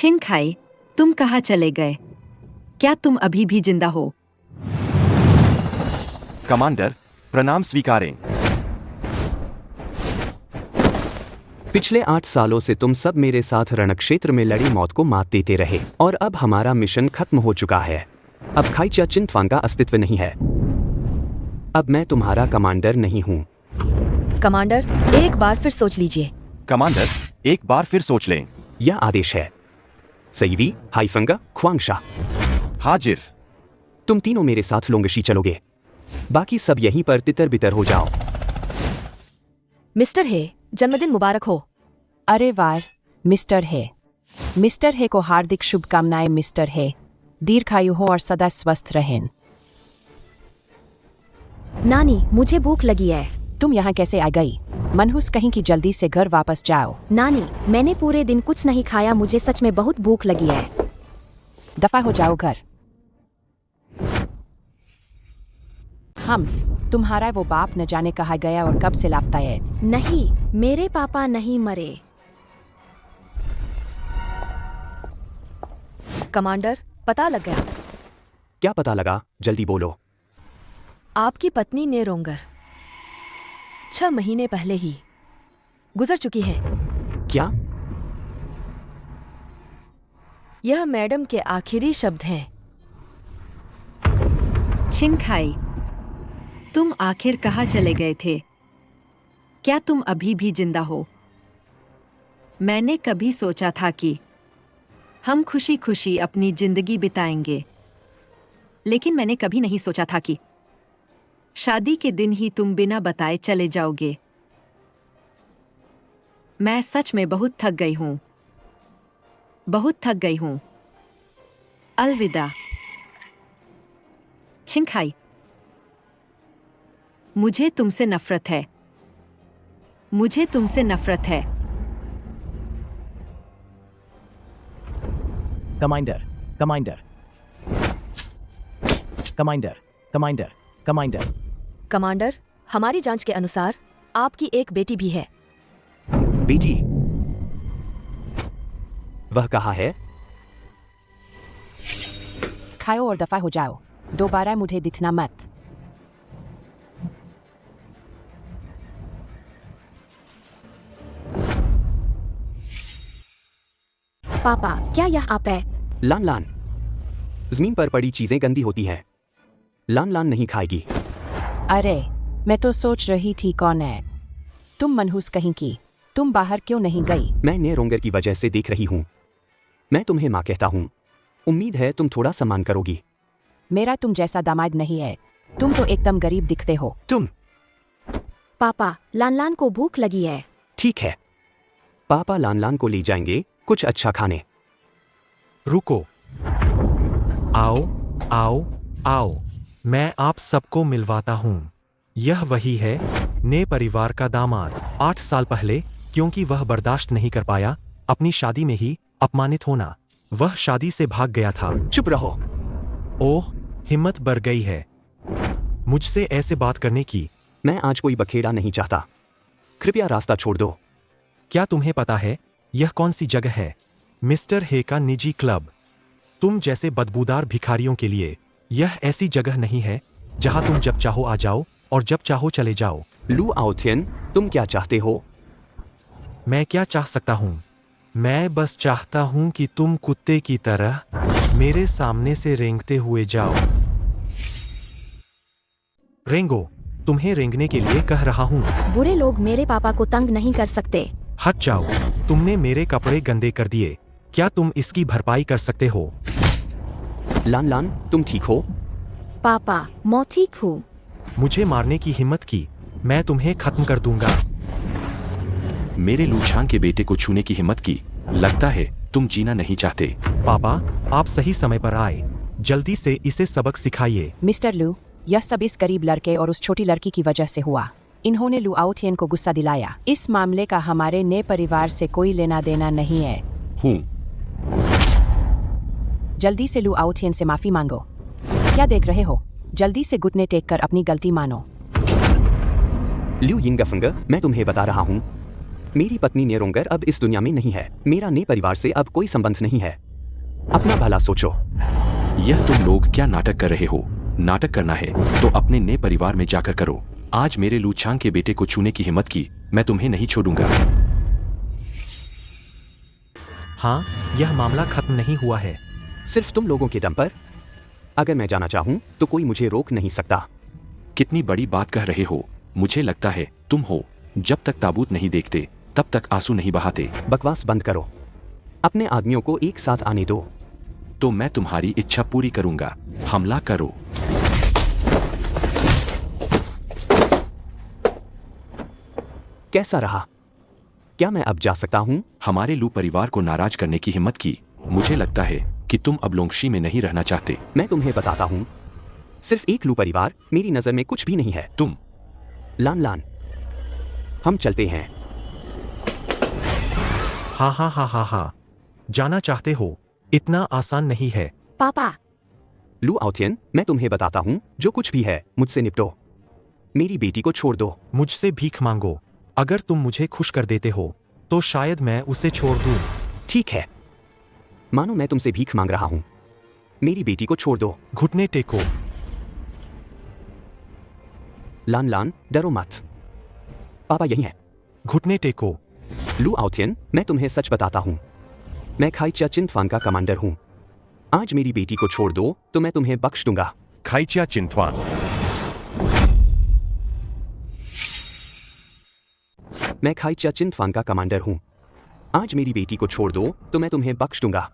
छिन खाई, तुम कहाँ चले गए? क्या तुम अभी भी जिंदा हो? कमांडर, प्रणाम स्वीकारें। पिछले 8 सालों से तुम सब मेरे साथ रणक्षेत्र में लड़ी मौत को मात देते रहे और अब हमारा मिशन खत्म हो चुका है। अब खाइचा चिंतवांग का अस्तित्व नहीं है। अब मैं तुम्हारा कमांडर नहीं हूँ। कमांडर, एक बार फिर सोच लीजिए। कमांडर, एक बार फिर सोच लें। यह आदेश है। सईवी, हाइफंगा, ख्वांगशा, हाजिर। तुम तीनों मेरे साथ लोंगशी चलोगे। बाकी सब यहीं पर तितर बितर हो जाओ। मिस्टर हे, जन्मदिन मुबारक हो। अरे वाह मिस्टर हे को हार्दिक शुभकामनाएं मिस्टर हे। दीर्घायु हो और सदा स्वस्थ रहें। नानी, मुझे भूख लगी है। तुम यहाँ कैसे आ गई? मनहूस कहीं की, जल्दी से घर वापस जाओ। नानी, मैंने पूरे दिन कुछ नहीं खाया, मुझे सच में बहुत भूख लगी है। दफा हो जाओ घर। हम तुम्हारा वो बाप न जाने कहाँ गया और कब से लापता है। नहीं, मेरे पापा नहीं मरे। कमांडर, पता लग गया। क्या पता लगा? जल्दी बोलो। आपकी पत्नी नेरोंगर 6 महीने पहले ही गुजर चुकी है। क्या? यह मैडम के आखिरी शब्द हैं। छिन खाई, तुम आखिर कहाँ चले गए थे? क्या तुम अभी भी जिंदा हो? मैंने कभी सोचा था कि हम खुशी खुशी अपनी जिंदगी बिताएंगे, लेकिन मैंने कभी नहीं सोचा था कि शादी के दिन ही तुम बिना बताए चले जाओगे। मैं सच में बहुत थक गई हूं, बहुत थक गई हूं। अलविदा। छिन खाई, मुझे तुमसे नफरत है, मुझे तुमसे नफरत है। Commander, commander, commander, commander, commander. Commander, हमारी जांच के अनुसार आपकी एक बेटी भी है। बेटी? वह कहाँ है? खाओ और दफा हो जाओ। दोबारा मुझे दिखना मत। पापा, क्या यह आप है? लान लान, जमीन पर पड़ी चीजें गंदी होती हैं। लान लान नहीं खाएगी। अरे, मैं तो सोच रही थी कौन है तुम मनहूस कहीं की। तुम बाहर क्यों नहीं गई? मैं नेरोंगर की वजह से देख रही हूँ। मैं तुम्हें माँ कहता हूँ। उम्मीद है तुम थोड़ा सम्मान करोगी। मेरा तुम जैसा दामाद नहीं है। तुम तो एकदम गरीब दिखते हो। तुम? पापा, लान लान को भूख लगी है। ठीक है, पापा लान लान को ले जाएंगे कुछ अच्छा खाने। रुको। आओ, आओ, आओ, मैं आप सबको मिलवाता हूँ। यह वही है, ने परिवार का दामाद। 8 साल पहले, क्योंकि वह बर्दाश्त नहीं कर पाया अपनी शादी में ही अपमानित होना, वह शादी से भाग गया था। चुप रहो। ओह, हिम्मत बढ़ गई है मुझसे ऐसे बात करने की। मैं आज कोई बखेड़ा नहीं चाहता। कृपया रास्ता छोड़ दो। क्या तुम्हें पता है यह कौन सी जगह है? मिस्टर हे का निजी क्लब। तुम जैसे बदबूदार भिखारियों के लिए यह ऐसी जगह नहीं है जहां तुम जब चाहो आ जाओ और जब चाहो चले जाओ। लू आओथियन, तुम क्या चाहते हो? मैं क्या चाह सकता हूँ? मैं बस चाहता हूँ कि तुम कुत्ते की तरह मेरे सामने से रेंगते हुए जाओ। रेंगो, तुम्हें रेंगने के लिए कह रहा हूँ। बुरे लोग मेरे पापा को तंग नहीं कर सकते। हट जाओ, तुमने मेरे कपड़े गंदे कर दिए। क्या तुम इसकी भरपाई कर सकते हो? लान लान, तुम ठीक हो? पापा, मैं ठीक हूँ। मुझे मारने की हिम्मत की, मैं तुम्हें खत्म कर दूंगा। मेरे लूछांग के बेटे को छूने की हिम्मत की। लगता है तुम जीना नहीं चाहते। पापा, आप सही समय पर आए। जल्दी से इसे सबक सिखाइए। मिस्टर लू, यह सब इस गरीब लड़के और उस छोटी लड़की की वजह से हुआ। इन्होंने लू आओथियन को गुस्सा दिलाया। इस मामले का हमारे ने परिवार से कोई लेना देना नहीं है। हूँ। जल्दी से लू आओथियन से माफी मांगो। क्या देख रहे हो? जल्दी से घुटने टेक कर अपनी गलती मानो। ल्यू यिंगफंग, मैं तुम्हें बता रहा हूँ, मेरी पत्नी नेरोंगर अब इस दुनिया में नहीं है। मेरा ने परिवार से अब कोई संबंध नहीं है। अपना भला सोचो। यह तुम लोग क्या नाटक कर रहे हो? नाटक करना है तो अपने ने परिवार में जाकर करो। आज मेरे लूछांग के बेटे को छूने की हिम्मत की, मैं तुम्हें नहीं छोड़ूंगा। हाँ, यह मामला खत्म नहीं हुआ है। सिर्फ तुम लोगों के दम पर? अगर मैं जाना चाहूं तो कोई मुझे रोक नहीं सकता। कितनी बड़ी बात कह रहे हो? मुझे लगता है तुम हो। जब तक ताबूत नहीं देखते तब तक आंसू नहीं बहाते। बकवास बंद करो। अपने आदमियों को एक साथ आने दो। तो मैं तुम्हारी इच्छा पूरी करूंगा। हमला करो। कैसा रहा? क्या मैं अब जा सकता हूं? हमारे लू परिवार को नाराज करने की हिम्मत की। मुझे लगता है कि तुम अब लोंगशी में नहीं रहना चाहते। मैं तुम्हें बताता हूं, सिर्फ एक लू परिवार मेरी नजर में कुछ भी नहीं है। तुम लान लान, हम चलते हैं। हाँ हाँ हाँ हाँ हाँ, जाना चाहते हो? इतना आसान नहीं है। पापा, लू आउथियन, मैं तुम्हें बताता हूं, जो कुछ भी है मुझसे निपटो। मेरी बेटी को छोड़ दो। मुझसे भीख मांगो। अगर तुम मुझे खुश कर देते हो तो शायद मैं उसे छोड़ दूं। ठीक है, मानो मैं तुमसे भीख मांग रहा हूं। मेरी बेटी को छोड़ दो। घुटने टेको। लान लान, डरो मत। पापा यही है। घुटने टेको। लू आउथियन, मैं तुम्हें सच बताता हूं, मैं खाइच्या चिंतवान का कमांडर हूं। आज मेरी बेटी को छोड़ दो तो मैं तुम्हें बख्श दूंगा। खाइच्या चिंतवान। मैं खाइच्या चिंतवान का कमांडर हूं। आज मेरी बेटी को छोड़ दो तो मैं तुम्हें बख्श दूंगा।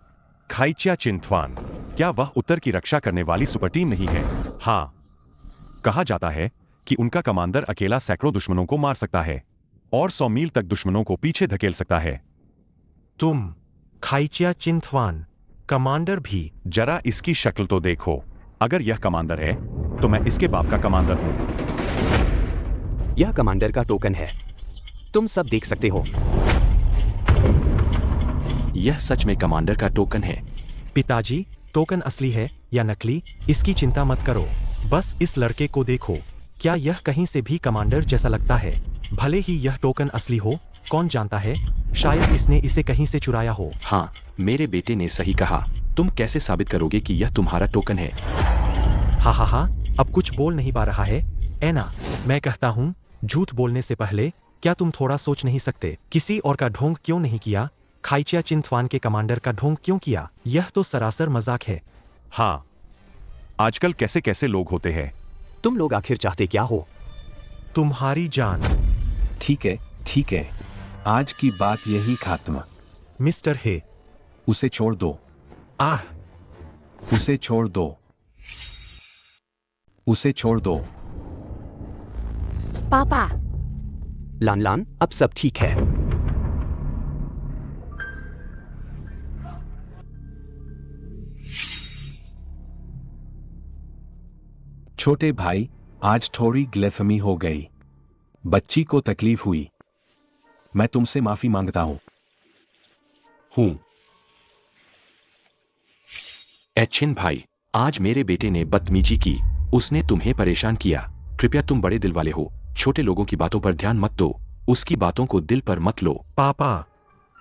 खाइच्या चिंतवान, क्या वह उत्तर की रक्षा करने वाली सुपर टीम नहीं है? हाँ, कहा जाता है कि उनका कमांडर अकेला सैकड़ों दुश्मनों को मार सकता है और 100 मील तक दुश्मनों को पीछे धकेल सकता है। तुम खाइच्या चिंतवान कमांडर भी? जरा इसकी शक्ल तो देखो। अगर यह कमांडर है तो मैं इसके बाप का कमांडर हूं। यह कमांडर का टोकन है, तुम सब देख सकते हो। यह सच में कमांडर का टोकन है। पिताजी, टोकन असली है या नकली, इसकी चिंता मत करो। बस इस लड़के को देखो, क्या यह कहीं से भी कमांडर जैसा लगता है? भले ही यह टोकन असली हो, कौन जानता है, शायद इसने इसे कहीं से चुराया हो। हाँ, मेरे बेटे ने सही कहा। तुम कैसे साबित करोगे कि यह तुम्हारा टोकन है? हाँ हाँ हाँ, अब कुछ बोल नहीं पा रहा है। ऐना, मैं कहता हूँ, झूठ बोलने से पहले क्या तुम थोड़ा सोच नहीं सकते? किसी और का ढोंग क्यों नहीं किया? खाइच्या चिंतवान के कमांडर का ढोंग क्यों किया? यह तो सरासर मजाक है। हाँ, आजकल कैसे कैसे लोग होते हैं। तुम लोग आखिर चाहते क्या हो? तुम्हारी जान। ठीक है, आज की बात यही खत्म। मिस्टर हे, उसे छोड़ दो। आह, उसे छोड़ दो। उसे छोड़ दो। पापा, लान लान, अब सब ठीक है। छोटे भाई, आज थोड़ी गलतफहमी हो गई। बच्ची को तकलीफ हुई। मैं तुमसे माफी मांगता हूं। एचिन भाई, आज मेरे बेटे ने बदतमीजी की। उसने तुम्हें परेशान किया। कृपया तुम बड़े दिल वाले हो, छोटे लोगों की बातों पर ध्यान मत दो। उसकी बातों को दिल पर मत लो। पापा,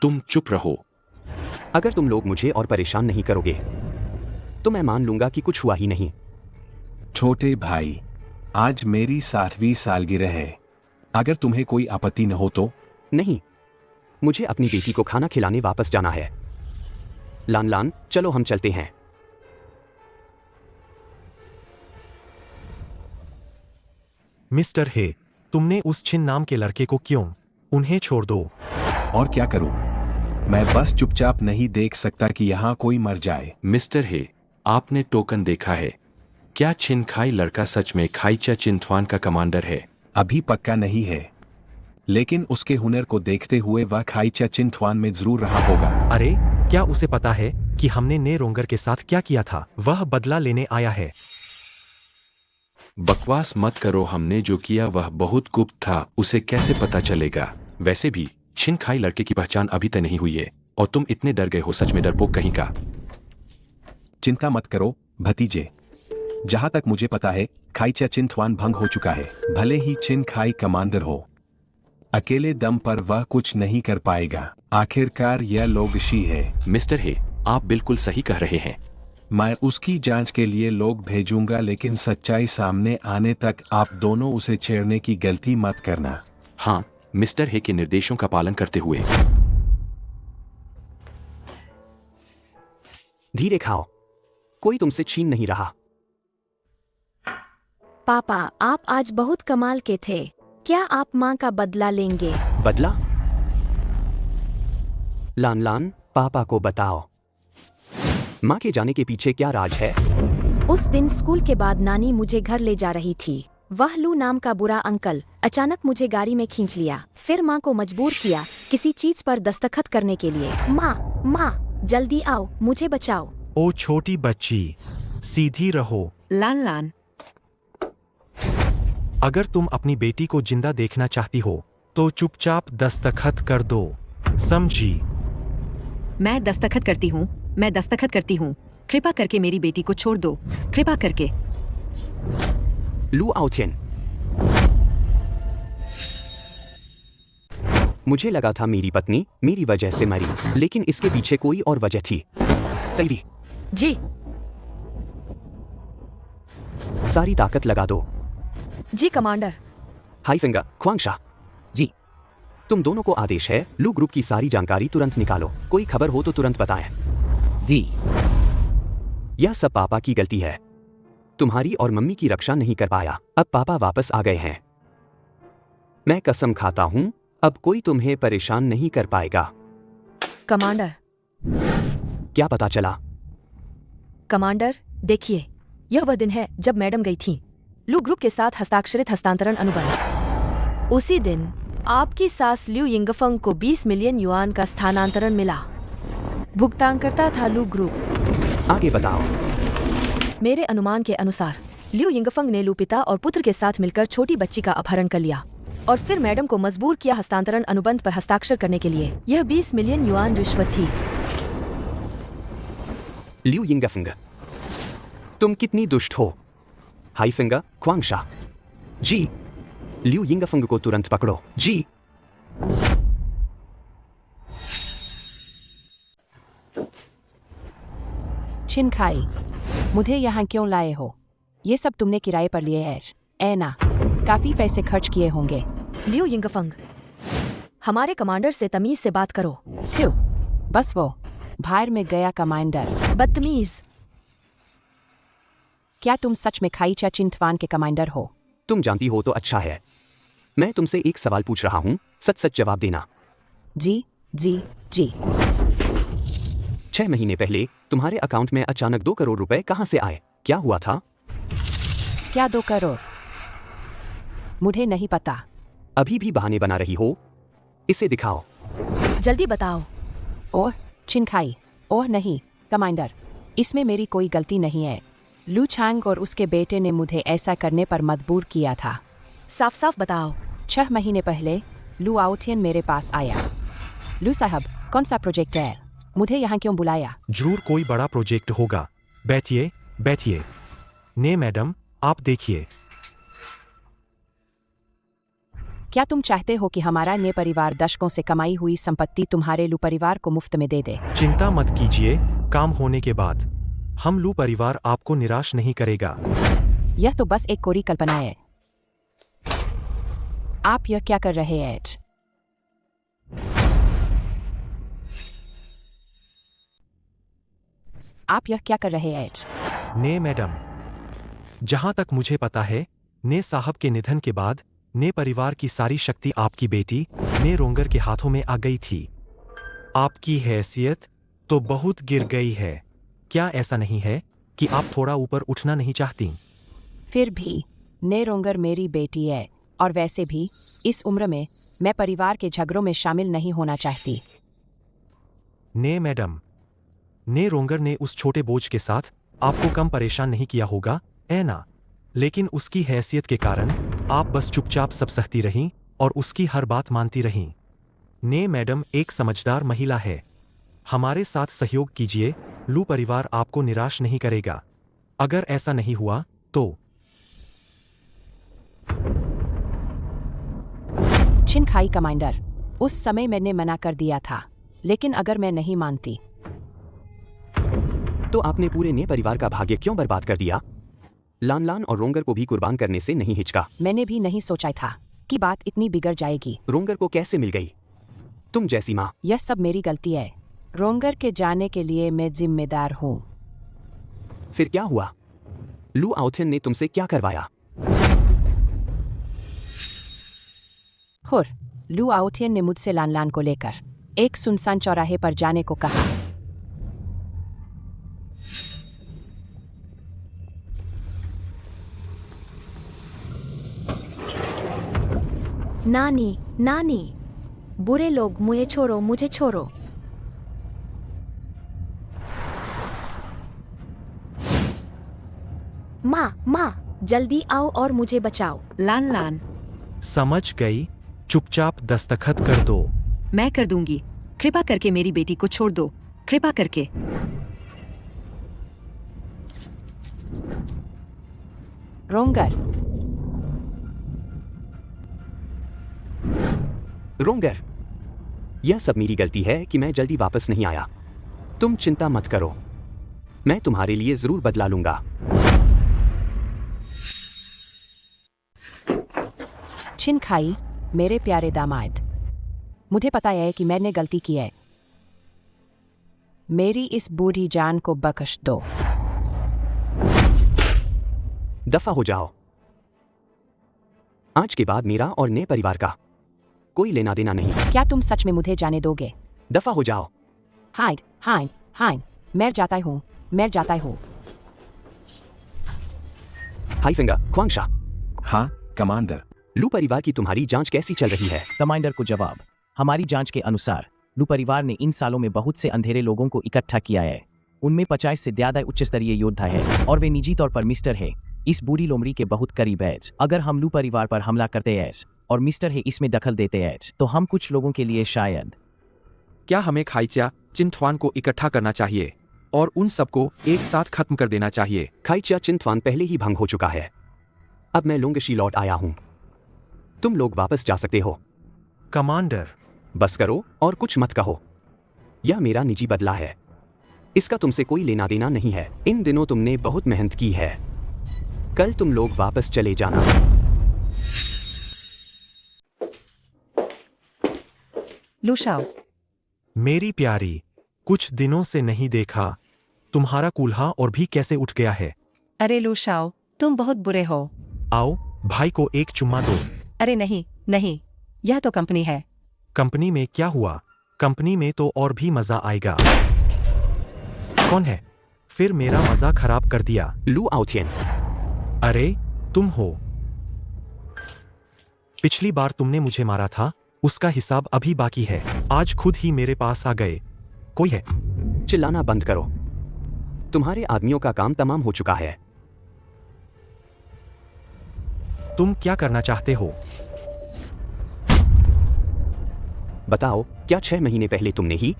तुम चुप रहो। अगर तुम लोग मुझे और परेशान नहीं करोगे तो मैं मान लूंगा कि कुछ हुआ ही नहीं। छोटे भाई, आज मेरी 7वीं सालगिरह है। अगर तुम्हें कोई आपत्ति न हो तो। नहीं, मुझे अपनी बेटी को खाना खिलाने वापस जाना है। लान लान, चलो हम चलते हैं। मिस्टर हे, तुमने उस छिन नाम के लड़के को क्यों? उन्हें छोड़ दो। और क्या करूं? मैं बस चुपचाप नहीं देख सकता कि यहां कोई मर जाए। मिस्टर हे, आपने टोकन देखा है? क्या छिनखाई लड़का सच में खाइच्या चिंतवान का कमांडर है? अभी पक्का नहीं है, लेकिन उसके हुनर को देखते हुए वह खाइच्या चिंतवान में जरूर रहा होगा। अरे, क्या उसे पता है कि हमने नेरोंगर के साथ क्या किया था? वह बदला लेने आया है। बकवास मत करो। हमने जो किया वह बहुत गुप्त था। उसे कैसे पता चलेगा? वैसे भी छिनखाई लड़के की पहचान अभी तक नहीं हुई है और तुम इतने डर गए हो। सच में डरपोक कहीं का। चिंता मत करो भतीजे, जहां तक मुझे पता है खाइच्या चिंतवान भंग हो चुका है। भले ही छिनखाई कमांडर हो, अकेले दम पर वह कुछ नहीं कर पाएगा। आखिरकार यह लोगशी है। मिस्टर हे, आप बिल्कुल सही कह रहे हैं। मैं उसकी जांच के लिए लोग भेजूंगा, लेकिन सच्चाई सामने आने तक आप दोनों उसे छेड़ने की गलती मत करना। हाँ, मिस्टर हे के निर्देशों का पालन करते हुए। धीरे खाओ, कोई तुमसे छीन नहीं रहा। पापा, आप आज बहुत कमाल के थे। क्या आप माँ का बदला लेंगे? बदला? लान लान, पापा को बताओ, माँ के जाने के पीछे क्या राज है? उस दिन स्कूल के बाद नानी मुझे घर ले जा रही थी। वह लू नाम का बुरा अंकल अचानक मुझे गाड़ी में खींच लिया, फिर माँ को मजबूर किया किसी चीज पर दस्तखत करने के लिए। माँ, माँ, जल्दी आओ, मुझे बचाओ। ओ छोटी बच्ची, सीधी रहो। लान लान, अगर तुम अपनी बेटी को जिंदा देखना चाहती हो तो चुपचाप दस्तखत कर दो, समझी? मैं दस्तखत करती हूँ, मैं दस्तखत करती हूँ। कृपा करके मेरी बेटी को छोड़ दो, कृपा करके। लू आउथियन, मुझे लगा था मेरी पत्नी मेरी वजह से मरी, लेकिन इसके पीछे कोई और वजह थी। सही जी सारी ताकत लगा दो। जी कमांडर। हाई फिंगर, ख्वांगशा जी। तुम दोनों को आदेश है, लू ग्रुप की सारी जानकारी तुरंत निकालो। कोई खबर हो तो तुरंत बताएं। जी। यह सब पापा की गलती है। तुम्हारी और मम्मी की रक्षा नहीं कर पाया। अब पापा वापस आ गए हैं। मैं कसम खाता हूं, अब कोई तुम्हें परेशान नहीं कर पाएगा। कमांडर। क्या पता चला? कमांडर, देखिए, यह वह दिन है जब मैडम गई थी लू ग्रुप के साथ हस्ताक्षरित हस्तांतरण अनुबंध। उसी दिन आपकी सास ल्यू यिंगफंग को 20 मिलियन युआन का स्थानांतरण मिला। भुगतान करता था लू ग्रुप। आगे बताओ। मेरे अनुमान के अनुसार ल्यू यिंगफंग ने लू पिता और पुत्र के साथ मिलकर छोटी बच्ची का अपहरण कर लिया और फिर मैडम को मजबूर किया हस्तांतरण अनुबंध पर हस्ताक्षर करने के लिए। यह 20 मिलियन युआन रिश्वत थी। ल्यू यिंगफंग, तुम कितनी दुष्ट हो। हाई फिंगर, ख्वांगशा जी, ल्यू यिंगफंग को तुरंत पकड़ो। जी। छिनखाई, मुझे यहाँ क्यों लाए हो? ये सब तुमने किराए पर लिए है? ऐना, काफी पैसे खर्च किए होंगे। ल्यू यिंगफंग, हमारे कमांडर से तमीज से बात करो। ठ्यू, बस वो बाहर में गया कमांडर। बदतमीज। क्या तुम सच में खाईचा चिंतवान के कमांडर हो? तुम जानती हो तो अच्छा है। मैं तुमसे एक सवाल पूछ रहा हूं, सच सच जवाब देना। जी जी जी। 6 महीने पहले तुम्हारे अकाउंट में अचानक 2 करोड़ रुपए कहां से आए? क्या हुआ था? क्या 2 करोड़? मुझे नहीं पता। अभी भी बहाने बना रही हो? इसे दिखाओ। जल्दी बताओ। ओह छिनखाई, ओह नहीं कमांडर, इसमें मेरी कोई गलती नहीं है। लू छांग और उसके बेटे ने मुझे ऐसा करने पर मजबूर किया था। साफ साफ बताओ। 6 महीने पहले लू आउथियन मेरे पास आया। लू साहब, कौन सा प्रोजेक्ट है? मुझे यहाँ क्यों बुलाया? जरूर कोई बड़ा प्रोजेक्ट होगा। बैठिए बैठिए। ने मैडम, आप देखिए। क्या तुम चाहते हो कि हमारा ने परिवार दशकों से कमाई हुई संपत्ति तुम्हारे लू परिवार को मुफ्त में दे दे? चिंता मत कीजिए, काम होने के बाद हम लू परिवार आपको निराश नहीं करेगा। यह तो बस एक कोरी कल्पना है। आप यह क्या कर रहे हैं? आप यह क्या कर रहे हैं? ने मैडम, जहां तक मुझे पता है, ने साहब के निधन के बाद ने परिवार की सारी शक्ति आपकी बेटी ने रोंगर के हाथों में आ गई थी। आपकी हैसियत तो बहुत गिर गई है। क्या ऐसा नहीं है कि आप थोड़ा ऊपर उठना नहीं चाहती? फिर भी ने रोंगर मेरी बेटी है, और वैसे भी इस उम्र में मैं परिवार के झगड़ों में शामिल नहीं होना चाहती। ने मैडम, ने रोंगर ने उस छोटे बोझ के साथ आपको कम परेशान नहीं किया होगा, है ना? लेकिन उसकी हैसियत के कारण आप बस चुपचाप सब सहती रहीं और उसकी हर बात मानती रहीं। ने मैडम एक समझदार महिला है। हमारे साथ सहयोग कीजिए, लू परिवार आपको निराश नहीं करेगा। अगर ऐसा नहीं हुआ तो छिन खाई कमांडर, उस समय मैंने मना कर दिया था, लेकिन अगर मैं नहीं मानती तो आपने पूरे ने परिवार का भाग्य क्यों बर्बाद कर दिया? लान लान और रोंगर को भी कुर्बान करने से नहीं हिचका। मैंने भी नहीं सोचा था कि बात इतनी बिगड़ जाएगी। रोंगर को कैसे मिल गई तुम जैसी माँ? यह सब मेरी गलती है। रोंगर के जाने के लिए मैं जिम्मेदार हूँ। फिर क्या हुआ? लू आउथियन ने तुमसे क्या करवाया? हुर, लू आउथियन ने मुझसे लान लान को लेकर एक सुनसान चौराहे पर जाने को कहा। नानी, नानी, बुरे लोग, मुझे छोड़ो, मुझे छोड़ो। माँ, माँ, जल्दी आओ और मुझे बचाओ। लान लान, समझ गई, चुपचाप दस्तखत कर दो। मैं कर दूंगी। कृपा करके मेरी बेटी को छोड़ दो, कृपा करके। रोंगर, रोंगर, यह सब मेरी गलती है कि मैं जल्दी वापस नहीं आया। तुम चिंता मत करो, मैं तुम्हारे लिए जरूर बदला लूंगा। छिन खाई, मेरे प्यारे दामाद, मुझे पता है कि मैंने गलती की है। मेरी इस बूढ़ी जान को बख्श दो। दफा हो जाओ। आज के बाद मेरा और ने परिवार का कोई लेना देना नहीं। क्या तुम सच में मुझे जाने दोगे? दफा हो जाओ। हाइड, हाइड, हाइड, मैं जाता हूँ, मैं जाता हूँ। हाई फिंगर, ख्वांगशा। हाँ कमांडर। लू परिवार की तुम्हारी जांच कैसी चल रही है? कमांडर को जवाब। हमारी जांच के अनुसार लू परिवार ने इन सालों में बहुत से अंधेरे लोगों को इकट्ठा किया है। उनमें 50 से ज्यादा उच्च स्तरीय योद्धा है और वे निजी तौर पर मिस्टर है इस बूढ़ी लोमड़ी के बहुत करीब है। अगर हम लू परिवार पर हमला करते हैं और मिस्टर है इसमें दखल देते हैं तो हम कुछ लोगों के लिए शायद। क्या हमें खाइच्या चिंथवान को इकट्ठा करना चाहिए और उन सबको एक साथ खत्म कर देना चाहिए? खाइच्या चिंथवान पहले ही भंग हो चुका है। अब मैं लोंगशी लौट आया हूं। तुम लोग वापस जा सकते हो। कमांडर, बस करो और कुछ मत कहो। यह मेरा निजी बदला है, इसका तुमसे कोई लेना देना नहीं है। इन दिनों तुमने बहुत मेहनत की है, कल तुम लोग वापस चले जाना। लूशाओ, मेरी प्यारी, कुछ दिनों से नहीं देखा। तुम्हारा कूल्हा और भी कैसे उठ गया है? अरे लूशाओ, तुम बहुत बुरे हो। आओ, भाई को एक चुम्मा दो। अरे नहीं, नहीं, यह तो कंपनी है। कंपनी में क्या हुआ? कंपनी में तो और भी मजा आएगा। कौन है? फिर मेरा मजा खराब कर दिया। लू आउथियन। अरे, तुम हो। पिछली बार तुमने मुझे मारा था, उसका हिसाब अभी बाकी है। आज खुद ही मेरे पास आ गए। कोई है? चिल्लाना बंद करो। तुम्हारे आदमियों का काम तमाम हो चुका है। तुम क्या करना चाहते हो? बताओ, क्या 6 महीने पहले तुमने ही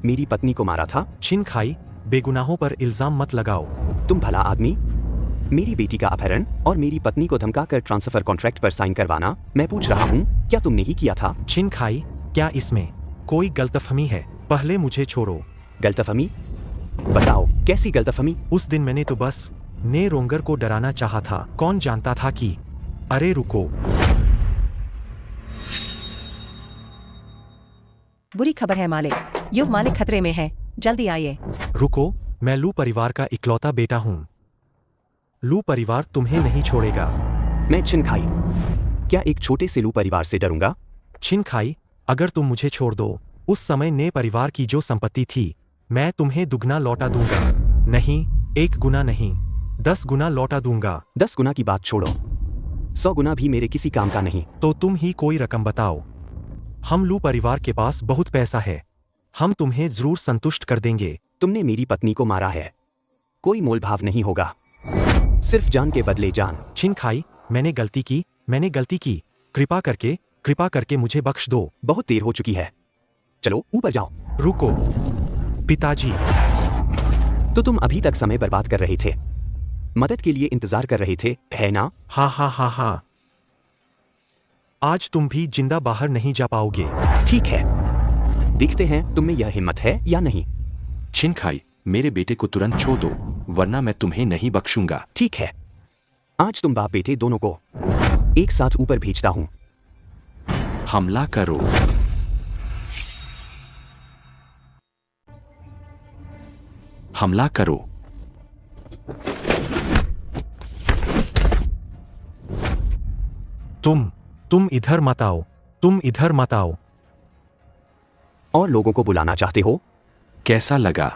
मेरी पत्नी को मारा था? छिन खाई, बेगुनाहों पर इल्जाम मत लगाओ। तुम भला आदमी, मेरी बेटी का अपहरण और मेरी पत्नी को धमकाकर ट्रांसफर कॉन्ट्रैक्ट पर साइन करवाना, मैं पूछ रहा हूँ, क्या तुमने ही किया था? छिन खाई, क्या इसमें कोई गलतफहमी है? पहले मुझे छोड़ो। गलतफहमी? बताओ, कैसी गलतफहमी? उस दिन मैंने तो बस ने रोंगर को डराना चाहा था। कौन जानता था कि। अरे रुको, बुरी खबर है मालिक, युव मालिक खतरे में है, जल्दी आइए। रुको, मैं लू परिवार का इकलौता बेटा हूँ। लू परिवार तुम्हें नहीं छोड़ेगा। मैं छिन खाई, क्या एक छोटे से लू परिवार से डरूंगा? छिन खाई, अगर तुम मुझे छोड़ दो, उस समय ने परिवार की जो संपत्ति थी, मैं तुम्हें दुगना लौटा दूंगा। नहीं, 1 गुना नहीं, 10 गुना लौटा दूंगा। 10 गुना की बात छोड़ो, 100 गुना भी मेरे किसी काम का नहीं। तो तुम ही कोई रकम बताओ। हम लू परिवार के पास बहुत पैसा है, हम तुम्हें जरूर संतुष्ट कर देंगे। तुमने मेरी पत्नी को मारा है, कोई मोल भाव नहीं होगा, सिर्फ जान के बदले जान। छिन खाई, मैंने गलती की। कृपा करके मुझे बख्श दो। बहुत देर हो चुकी है, चलो ऊपर जाओ। रुको, पिताजी। तो तुम अभी तक समय बर्बाद कर रहे थे, मदद के लिए इंतजार कर रहे थे, है ना? हाँ। आज तुम भी जिंदा बाहर नहीं जा पाओगे। ठीक है, देखते हैं तुम में यह हिम्मत है या नहीं। छिनखाई, मेरे बेटे को तुरंत छोड़ दो, वरना मैं तुम्हें नहीं बख्शूंगा। ठीक है, आज तुम बाप बेटे दोनों को एक साथ ऊपर भेजता हूं। हमला करो। हमला करो। तुम इधर मत आओ, तुम इधर मत आओ। और लोगों को बुलाना चाहते हो? कैसा लगा?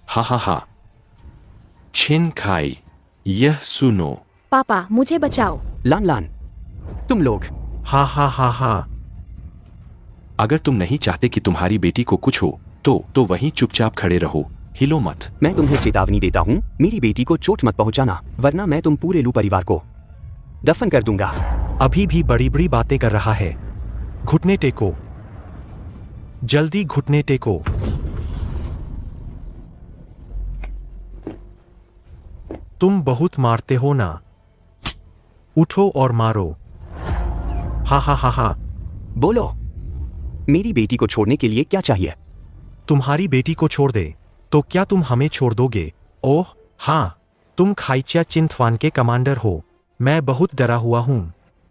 हा। छिनखाई, यह सुनो। पापा मुझे बचाओ। लान लान, तुम लोग। हा। अगर तुम नहीं चाहते कि तुम्हारी बेटी को कुछ हो तो वहीं चुपचाप खड़े रहो, हिलो मत। मैं तुम्हें चेतावनी देता हूं, मेरी बेटी को चोट मत पहुंचाना, वरना मैं तुम पूरे लू परिवार को दफन कर दूंगा। अभी भी बड़ी बड़ी बातें कर रहा है। घुटने टेको, जल्दी घुटने टेको। तुम बहुत मारते हो ना, उठो और मारो। हा। बोलो, मेरी बेटी को छोड़ने के लिए क्या चाहिए? तुम्हारी बेटी को छोड़ दे तो क्या तुम हमें छोड़ दोगे? ओह हाँ, तुम खाइच्या चिंथवान के कमांडर हो। मैं बहुत डरा हुआ हूं।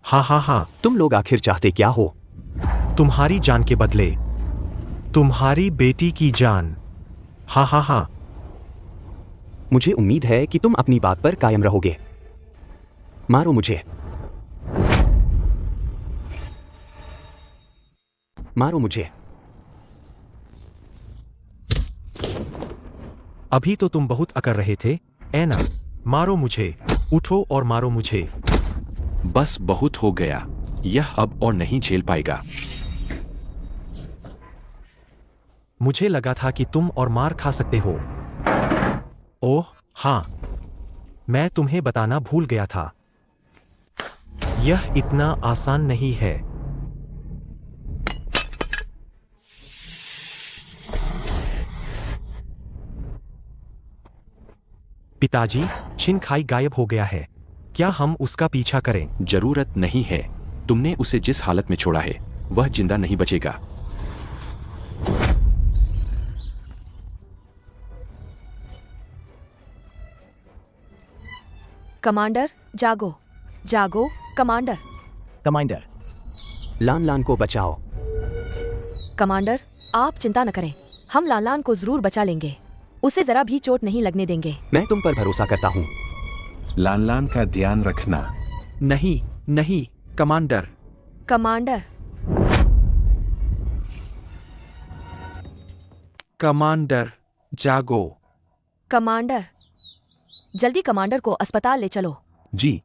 हा। तुम लोग आखिर चाहते क्या हो? तुम्हारी जान के बदले तुम्हारी बेटी की जान। हा। मुझे उम्मीद है कि तुम अपनी बात पर कायम रहोगे। मारो मुझे, मारो मुझे। अभी तो तुम बहुत अकर रहे थे, ऐना। मारो मुझे, उठो और मारो मुझे। बस बहुत हो गया, यह अब और नहीं झेल पाएगा। मुझे लगा था कि तुम और मार खा सकते हो। ओह हाँ, मैं तुम्हें बताना भूल गया था, यह इतना आसान नहीं है। पिताजी, छिनखाई गायब हो गया है, क्या हम उसका पीछा करें? जरूरत नहीं है, तुमने उसे जिस हालत में छोड़ा है वह जिंदा नहीं बचेगा। कमांडर जागो, जागो कमांडर। कमांडर, लान लान को बचाओ। कमांडर आप चिंता न करें, हम लान को जरूर बचा लेंगे, उसे जरा भी चोट नहीं लगने देंगे। मैं तुम पर भरोसा करता हूँ। लान लान का ध्यान रखना। नहीं कमांडर। कमांडर, कमांडर जागो। कमांडर जल्दी कमांडर को अस्पताल ले चलो। जी।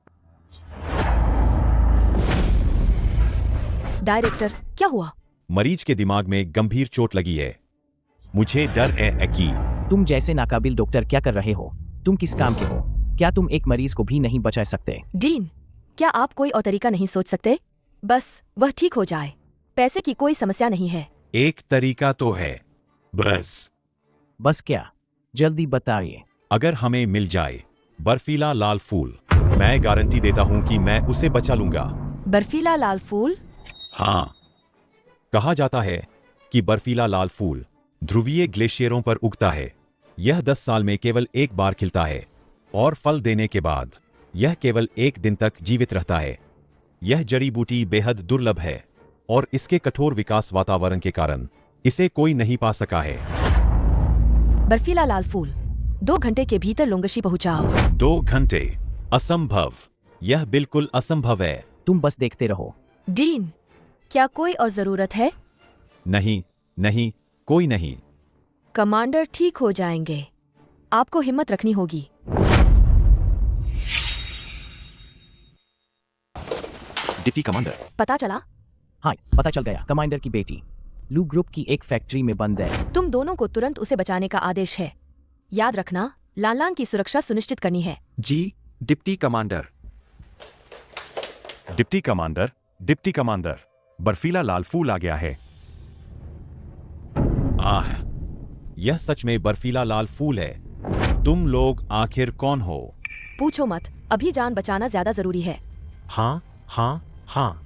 डायरेक्टर क्या हुआ? मरीज के दिमाग में गंभीर चोट लगी है, मुझे डर है कि तुम जैसे नाकाबिल डॉक्टर क्या कर रहे हो? तुम किस काम के हो? क्या तुम एक मरीज को भी नहीं बचा सकते? डीन, क्या आप कोई और तरीका नहीं सोच सकते? बस वह ठीक हो जाए, पैसे की कोई समस्या नहीं है। एक तरीका तो है, बस क्या? जल्दी बताइए। अगर हमें मिल जाए बर्फीला लाल फूल, मैं गारंटी देता हूं कि मैं उसे बचा लूंगा। बर्फीला लाल फूल? हाँ, कहा जाता है कि बर्फीला लाल फूल ध्रुवीय ग्लेशियरों पर उगता है। यह 10 साल में केवल एक बार खिलता है और फल देने के बाद यह केवल 1 दिन तक जीवित रहता है। यह जड़ी बूटी बेहद दुर्लभ है और इसके कठोर विकास वातावरण के कारण इसे कोई नहीं पा सका है। बर्फीला लाल फूल 2 घंटे के भीतर लोंगशी पहुंचाओ। 2 घंटे? असंभव, यह बिल्कुल असंभव है। तुम बस देखते रहो। डीन, क्या कोई और जरूरत है? नहीं, कोई नहीं। कमांडर ठीक हो जाएंगे, आपको हिम्मत रखनी होगी। Deputy commander. पता चला? हाँ, पता चल गया। कमांडर की बेटी लू ग्रुप की एक फैक्ट्री में बंद है। तुम दोनों को तुरंत उसे बचाने का आदेश है। याद रखना, लान की सुरक्षा सुनिश्चित करनी है। जी, डिप्टी कमांडर। डिप्टी कमांडर, बर्फीला लाल फूल आ गया है। आह, यह सच में बर्फीला लाल फूल है। तुम लोग आखिर कौन हो? पूछो मत, अभी जान बचाना ज्यादा जरूरी है। हाँ, हाँ हाँ।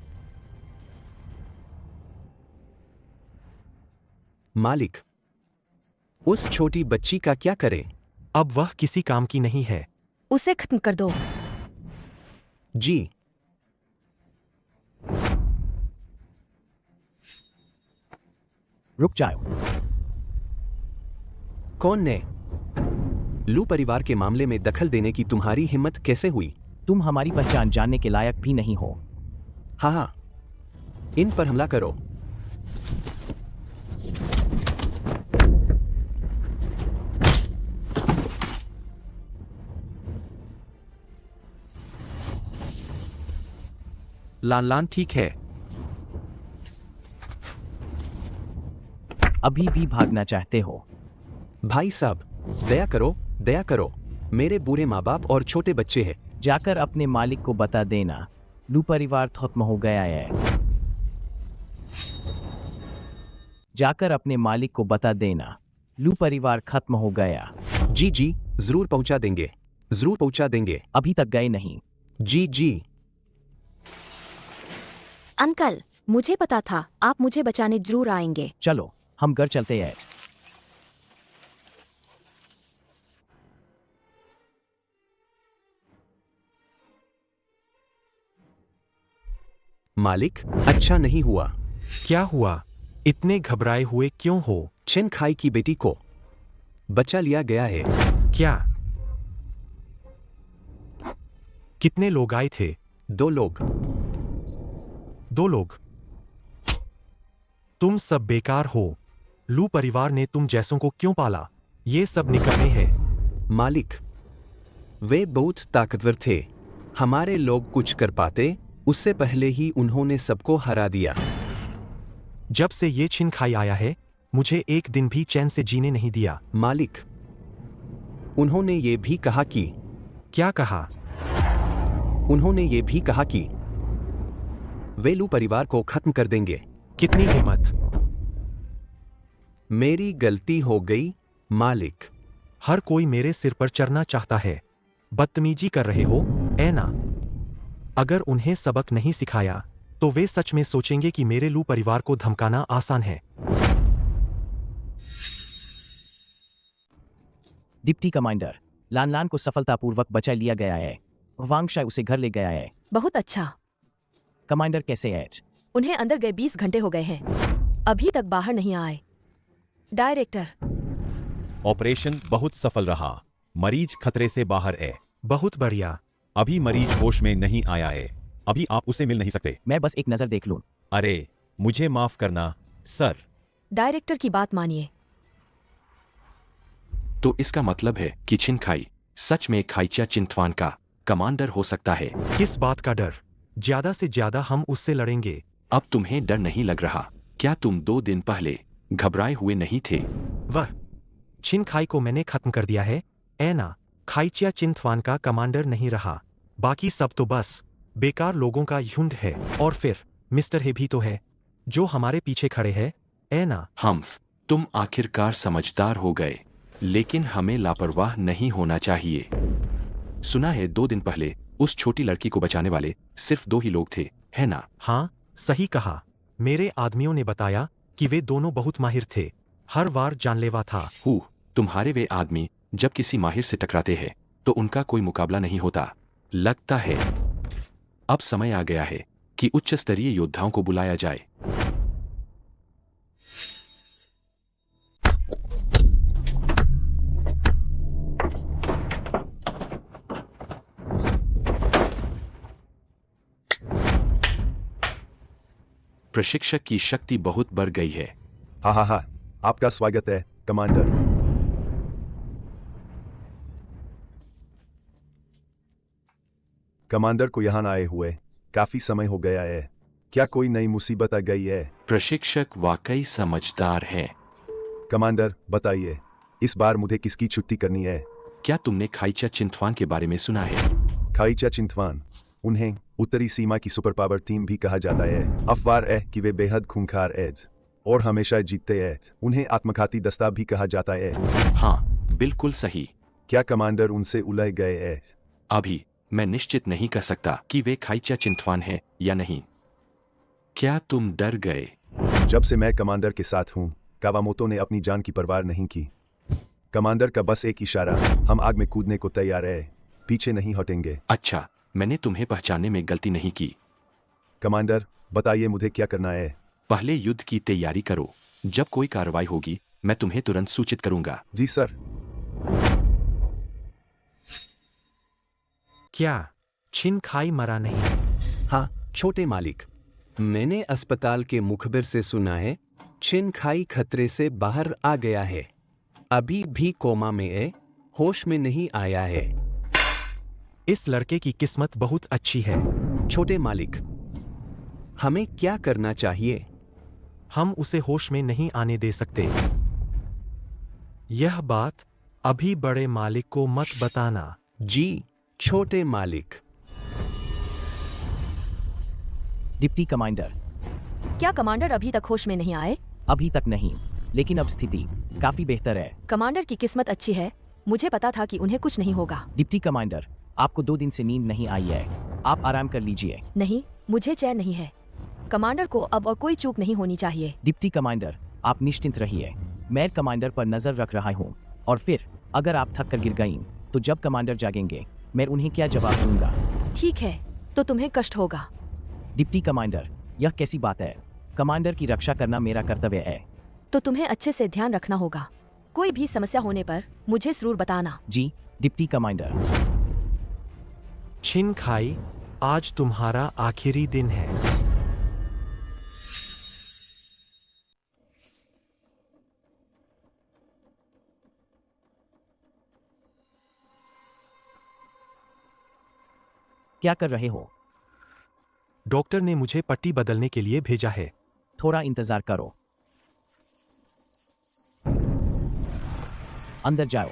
मालिक, उस छोटी बच्ची का क्या करें? अब वह किसी काम की नहीं है। उसे खत्म कर दो। जी। रुक जाओ। कौन ने? लू परिवार के मामले में दखल देने की तुम्हारी हिम्मत कैसे हुई? तुम हमारी पहचान जानने के लायक भी नहीं हो। हाँ हाँ, इन पर हमला करो। लान लान ठीक है। अभी भी भागना चाहते हो? भाई साहब, दया करो, दया करो। मेरे बूढ़े माँ बाप और छोटे बच्चे हैं। जाकर अपने मालिक को बता देना, लू परिवार खत्म हो गया है। जाकर अपने मालिक को बता देना, लू परिवार खत्म हो गया। जी जी, जरूर पहुंचा देंगे, जरूर पहुंचा देंगे। अभी तक गए नहीं। जी जी। अंकल, मुझे पता था आप मुझे बचाने जरूर आएंगे। चलो, हम घर चलते हैं। मालिक, अच्छा नहीं हुआ। क्या हुआ? इतने घबराए हुए क्यों हो? छिन खाई की बेटी को बचा लिया गया है। क्या? कितने लोग आए थे? 2 लोग। 2 लोग? तुम सब बेकार हो। लू परिवार ने तुम जैसों को क्यों पाला? ये सब निकलने हैं। मालिक, वे बहुत ताकतवर थे। हमारे लोग कुछ कर पाते उससे पहले ही उन्होंने सबको हरा दिया। जब से ये छिन खाई आया है, मुझे एक दिन भी चैन से जीने नहीं दिया। मालिक, उन्होंने ये भी कहा कि। क्या कहा? उन्होंने ये भी कहा कि वे लू परिवार को खत्म कर देंगे। कितनी हिम्मत! मेरी गलती हो गई, मालिक। हर कोई मेरे सिर पर चढ़ना चाहता है। बदतमीजी कर रहे हो, ऐना। अगर उन्हें सबक नहीं सिखाया तो वे सच में सोचेंगे कि मेरे लू परिवार को धमकाना आसान है। डिप्टी कमांडर, लान लान को सफलतापूर्वक बचा लिया गया है। वांगशाई उसे घर ले गया है। बहुत अच्छा। कमांडर कैसे है? उन्हें अंदर गए 20 घंटे हो गए हैं, अभी तक बाहर नहीं आए। डायरेक्टर, ऑपरेशन बहुत सफल रहा। मरीज खतरे से बाहर है। बहुत बढ़िया। अभी मरीज होश में नहीं आया है। अभी आप उसे मिल नहीं सकते। मैं बस एक नजर देख लूं। अरे, मुझे माफ करना सर। डायरेक्टर की बात मानिए। तो इसका मतलब है कि छिन खाई सच में खाइचा चिंतवान का कमांडर हो सकता है। किस बात का डर? ज्यादा से ज्यादा हम उससे लड़ेंगे। अब तुम्हें डर नहीं लग रहा? क्या तुम 2 दिन पहले घबराए हुए नहीं थे? वह छिन खाई को मैंने खत्म कर दिया है, ऐना। खाइचिया चिंतवान का कमांडर नहीं रहा। बाकी सब तो बस बेकार लोगों का झुंड है। और फिर मिस्टर हे भी तो है, जो हमारे पीछे खड़े हैं, ऐना। हम्फ, तुम आखिरकार समझदार हो गए, लेकिन हमें लापरवाह नहीं होना चाहिए। सुना है 2 दिन पहले उस छोटी लड़की को बचाने वाले सिर्फ 2 ही लोग थे, है ना? हाँ, सही कहा। मेरे आदमियों ने बताया कि वे दोनों बहुत माहिर थे। हर वार जानलेवा था। तुम्हारे वे आदमी जब किसी माहिर से टकराते हैं तो उनका कोई मुकाबला नहीं होता। लगता है अब समय आ गया है कि उच्च स्तरीय योद्धाओं को बुलाया जाए। प्रशिक्षक की शक्ति बहुत बढ़ गई है। हाँ हाँ हाँ, आपका स्वागत है कमांडर। कमांडर को यहाँ आए हुए काफी समय हो गया है। क्या कोई नई मुसीबत आ गई है? प्रशिक्षक वाकई समझदार है। कमांडर, बताइए, इस बार मुझे किसकी छुट्टी करनी है? क्या तुमने खाइचा चिंतवान के बारे में सुना है? खाइचा चिंतवान, उन्हें उत्तरी सीमा की सुपर पावर टीम भी कहा जाता है। अफवाह है कि वे बेहद खूंखार हैं और हमेशा जीतते हैं। उन्हें आत्मघाती दस्ता भी कहा जाता है। हाँ, बिल्कुल सही। क्या कमांडर उनसे उलझ गए हैं? अभी मैं निश्चित नहीं कर सकता कि वे खाइचा चिंतवान है या नहीं। क्या तुम डर गए? जब से मैं कमांडर के साथ हूँ, कावामोतो ने अपनी जान की परवाह नहीं की। कमांडर का बस एक इशारा, हम आग में कूदने को तैयार है, पीछे नहीं हटेंगे। अच्छा, मैंने तुम्हें पहचानने में गलती नहीं की। कमांडर, बताइए मुझे क्या करना है। पहले युद्ध की तैयारी करो। जब कोई कार्रवाई होगी मैं तुम्हें तुरंत सूचित करूंगा। जी सर। क्या छिन खाई मरा नहीं? हाँ छोटे मालिक, मैंने अस्पताल के मुखबिर से सुना है छिन खाई खतरे से बाहर आ गया है। अभी भी कोमा में है, होश में नहीं आया है। इस लड़के की किस्मत बहुत अच्छी है। छोटे मालिक, हमें क्या करना चाहिए? हम उसे होश में नहीं आने दे सकते। यह बात अभी बड़े मालिक को मत बताना। जी छोटे मालिक। Deputy commander. क्या कमांडर अभी तक होश में नहीं आए? अभी तक नहीं, लेकिन अब स्थिति काफी बेहतर है। कमांडर की किस्मत अच्छी है, मुझे पता था कि उन्हें कुछ नहीं होगा। डिप्टी कमांडर, आपको 2 दिन से नींद नहीं आई है, आप आराम कर लीजिए। नहीं, मुझे चैन नहीं है। कमांडर को अब और कोई चूक नहीं होनी चाहिए। डिप्टी कमांडर, आप निश्चिंत रहिए, मैं कमांडर पर नजर रख रहा हूँ। और फिर अगर आप थक कर गिर गईं, तो जब कमांडर जागेंगे मैं उन्हें क्या जवाब दूंगा? ठीक है, तो तुम्हें कष्ट होगा। डिप्टी कमांडर, यह कैसी बात है? कमांडर की रक्षा करना मेरा कर्तव्य है। तो तुम्हें अच्छे से ध्यान रखना होगा। कोई भी समस्या होने पर मुझे जरूर बताना। जी डिप्टी कमांडर। छिन खाई, आज तुम्हारा आखिरी दिन है। क्या कर रहे हो? डॉक्टर ने मुझे पट्टी बदलने के लिए भेजा है। थोड़ा इंतजार करो। अंदर जाओ।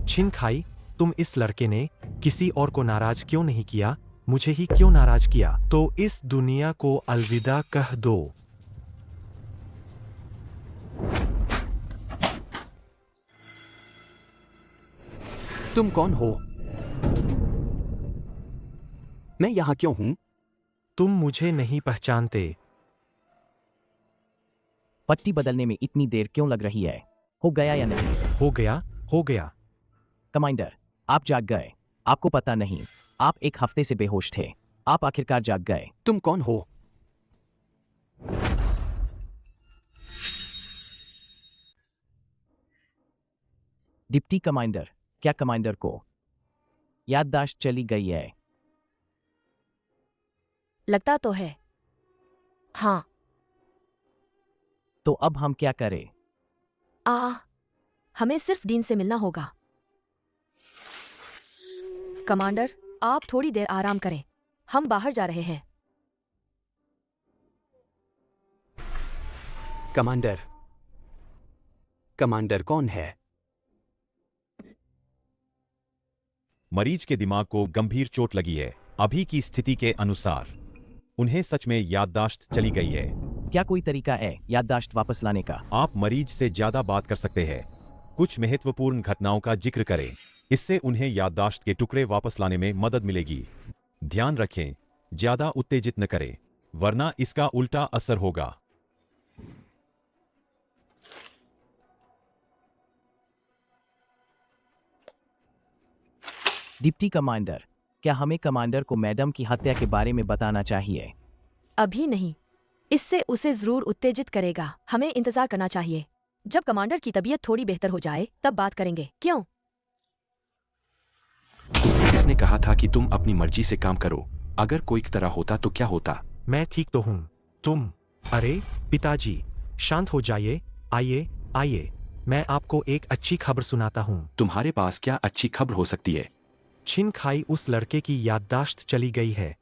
छिन खाई, तुम इस लड़के ने किसी और को नाराज क्यों नहीं किया? मुझे ही क्यों नाराज किया? तो इस दुनिया को अलविदा कह दो। तुम कौन हो? मैं यहां क्यों हूं? तुम मुझे नहीं पहचानते। पट्टी बदलने में इतनी देर क्यों लग रही है? हो गया या नहीं? हो गया, हो गया। कमांडर, आप जाग गए। आपको पता नहीं, आप 1 हफ्ते से बेहोश थे। आप आखिरकार जाग गए। तुम कौन हो? डिप्टी कमांडर, क्या कमांडर को याददाश्त चली गई है? लगता तो है। हाँ। तो अब हम क्या करें? हमें सिर्फ डीन से मिलना होगा। कमांडर, आप थोड़ी देर आराम करें, हम बाहर जा रहे हैं। कमांडर, कमांडर कौन है? मरीज के दिमाग को गंभीर चोट लगी है। अभी की स्थिति के अनुसार उन्हें सच में याददाश्त चली गई है। क्या कोई तरीका है याददाश्त वापस लाने का? आप मरीज से ज्यादा बात कर सकते हैं। कुछ महत्वपूर्ण घटनाओं का जिक्र करें, इससे उन्हें याददाश्त के टुकड़े वापस लाने में मदद मिलेगी। ध्यान रखें, ज्यादा उत्तेजित न करें, वरना इसका उल्टा असर होगा। डिप्टी कमांडर, क्या हमें कमांडर को मैडम की हत्या के बारे में बताना चाहिए? अभी नहीं, इससे उसे जरूर उत्तेजित करेगा। हमें इंतजार करना चाहिए। जब कमांडर की तबीयत थोड़ी बेहतर हो जाए तब बात करेंगे। क्यों? इसने कहा था कि तुम अपनी मर्जी से काम करो। अगर कोई तरह होता तो क्या होता? मैं ठीक तो हूं। तुम? अरे पिताजी, शांत हो जाइए। आइए आइए, मैं आपको एक अच्छी खबर सुनाता हूं। तुम्हारे पास क्या अच्छी खबर हो सकती है? छिन खाई, उस लड़के की याददाश्त चली गई है।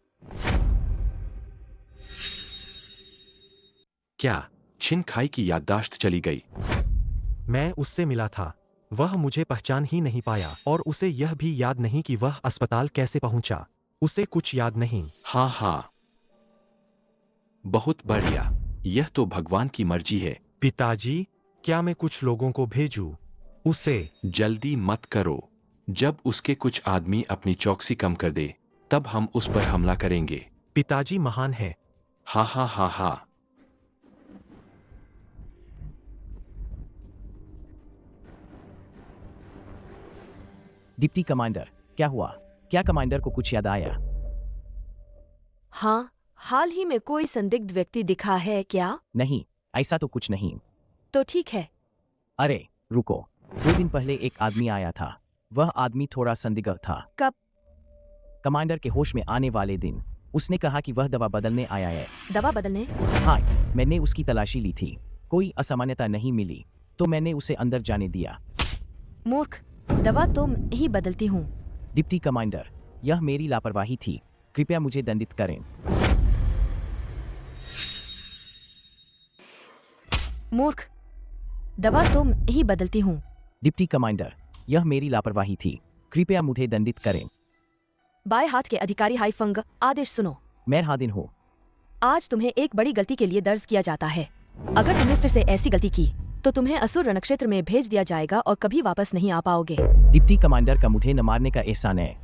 क्या छिन खाई की याददाश्त चली गई? मैं उससे मिला था, वह मुझे पहचान ही नहीं पाया और उसे यह भी याद नहीं कि वह अस्पताल कैसे पहुंचा। उसे कुछ याद नहीं। हाँ, बहुत बढ़िया। यह तो भगवान की मर्जी है पिताजी, क्या मैं कुछ लोगों को भेजूं? उसे जल्दी मत करो। जब उसके कुछ आदमी अपनी चौकसी कम कर दे तब हम उस पर हमला करेंगे। पिताजी महान है। हा हा हा हा। डिप्टी कमांडर, क्या हुआ? क्या कमांडर को कुछ याद आया? हाँ, हाल ही में कोई संदिग्ध व्यक्ति दिखा है क्या? नहीं, ऐसा तो कुछ नहीं। तो ठीक है। अरे रुको, 2 दिन पहले एक आदमी आया था। वह आदमी थोड़ा संदिग्ध था। कब? कमांडर के होश में आने वाले दिन। उसने कहा कि वह दवा बदलने आया है। दवा बदलने? हाँ, मैंने उसकी तलाशी ली थी। कोई असामान्यता नहीं मिली तो मैंने उसे अंदर जाने दिया। मूर्ख, दवा तो मैं ही बदलती हूँ। डिप्टी कमांडर, यह मेरी लापरवाही थी। कृपया मुझे दंडित करें। मूर्ख, दवा तो मैं ही बदलती हूँ। डिप्टी कमांडर, यह मेरी लापरवाही थी। कृपया मुझे दंडित करें। बाएं हाथ के अधिकारी हाइफंग, आदेश सुनो। मैं हादिन हूँ। आज तुम्हें एक बड़ी गलती के लिए दर्ज किया जाता है। अगर तुमने फिर से ऐसी गलती की तो तुम्हें असुर रणक्षेत्र में भेज दिया जाएगा और कभी वापस नहीं आ पाओगे। डिप्टी कमांडर का मुझे न मारने का एहसान है।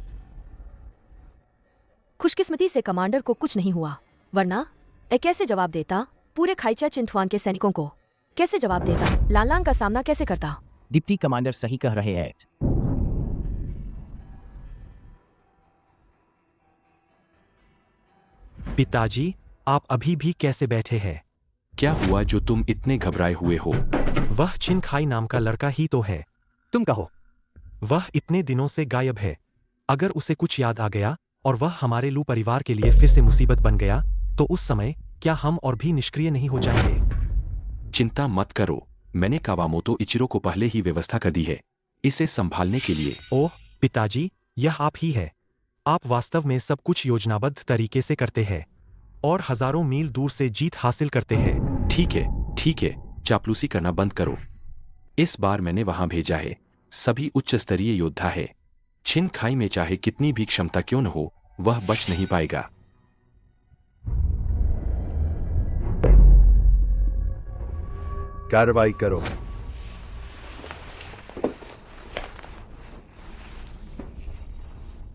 खुशकिस्मती से कमांडर को कुछ नहीं हुआ, वरना ए कैसे जवाब देता? पूरे खाइचा चिंथवान के सैनिकों को कैसे जवाब देता? लालांग का सामना कैसे करता? डिप्टी कमांडर सही कह रहे हैं। पिताजी, आप अभी भी कैसे बैठे हैं? क्या हुआ जो तुम इतने घबराए हुए हो? वह छिनखाई नाम का लड़का ही तो है। तुम कहो। वह इतने दिनों से गायब है। अगर उसे कुछ याद आ गया और वह हमारे लू परिवार के लिए फिर से मुसीबत बन गया तो उस समय क्या हम और भी निष्क्रिय नहीं हो जाएंगे? चिंता मत करो, मैंने कावामोतो इचिरो को पहले ही व्यवस्था कर दी है इसे संभालने के लिए। ओह पिताजी, यह आप ही है। आप वास्तव में सब कुछ योजनाबद्ध तरीके से करते हैं और हजारों मील दूर से जीत हासिल करते हैं। ठीक है, चापलूसी करना बंद करो। इस बार मैंने वहां भेजा है, सभी उच्च स्तरीय योद्धा है। छिन खाई में चाहे कितनी भी क्षमता क्यों न हो, वह बच नहीं पाएगा। कार्रवाई करो।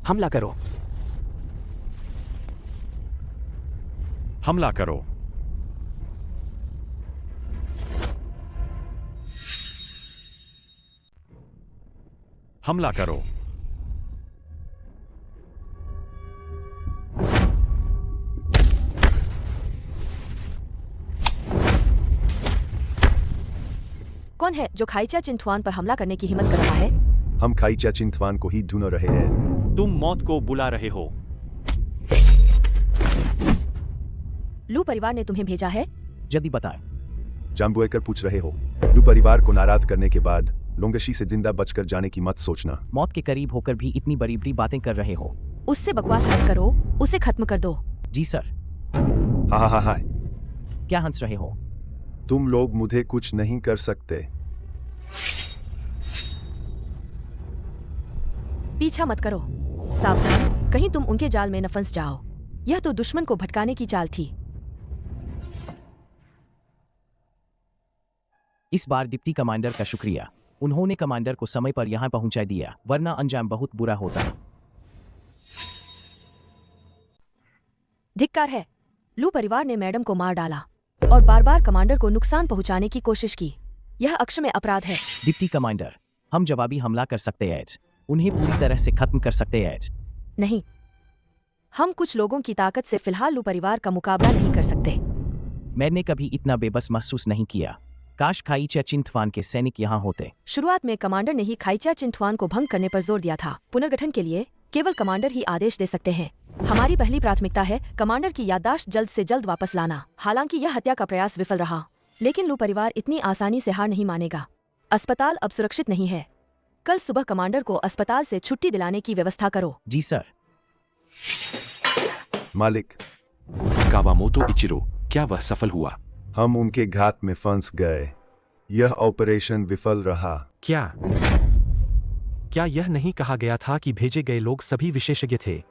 हमला करो। हमला करो। हमला करो। कौन है जो खाइचा चिंथवान पर हमला करने की हिम्मत कर रहा है? हम खाइचा चिंथवान को ही ढूंढ रहे हैं। तुम मौत को बुला रहे हो। लू परिवार ने तुम्हें भेजा है? जल्दी बताएं। जाम्बुएकर पूछ रहे हो। लू परिवार को नाराज करने के बाद लोंगशी से जिंदा बचकर जाने की मत सोचना। मौत के करीब होकर भी इतनी बड़ी बड़ी बातें कर रहे हो। उससे बकवास मत करो, उसे खत्म कर दो। जी सर। हा। क्या हंस रहे हो? तुम लोग मुझे कुछ नहीं कर सकते। पीछा मत करो, सावधान, कहीं तुम उनके जाल में न फंस जाओ। यह तो दुश्मन को भटकाने की चाल थी। इस बार डिप्टी कमांडर का शुक्रिया। उन्होंने कमांडर को समय पर यहां पहुंचा दिया, वरना अंजाम बहुत बुरा होता। धिक्कार है, लू परिवार ने मैडम को मार डाला और बार बार कमांडर को नुकसान पहुंचाने की कोशिश की। यह अक्षम्य अपराध है। डिप्टी कमांडर, हम जवाबी हमला कर सकते हैं, उन्हें पूरी तरह से खत्म कर सकते हैं। नहीं, हम कुछ लोगों की ताकत से फिलहाल लू परिवार का मुकाबला नहीं कर सकते। मैंने कभी इतना बेबस महसूस नहीं किया। काश खाइचा चिंथवान के सैनिक यहाँ होते। शुरुआत में कमांडर ने ही खाइचा चिंथवान को भंग करने पर जोर दिया था। पुनर्गठन के लिए केवल कमांडर ही आदेश दे सकते हैं। हमारी पहली प्राथमिकता है कमांडर की याददाश्त जल्द से जल्द वापस लाना। हालांकि यह हत्या का प्रयास विफल रहा, लेकिन लू परिवार इतनी आसानी से हार नहीं मानेगा। अस्पताल अब सुरक्षित नहीं है। कल सुबह कमांडर को अस्पताल से छुट्टी दिलाने की व्यवस्था करो। जी सर। मालिक, कावामोतो इचिरो, क्या वह सफल हुआ? हम उनके घात में फंस गए। यह ऑपरेशन विफल रहा। क्या यह नहीं कहा गया था कि भेजे गए लोग सभी विशेषज्ञ थे?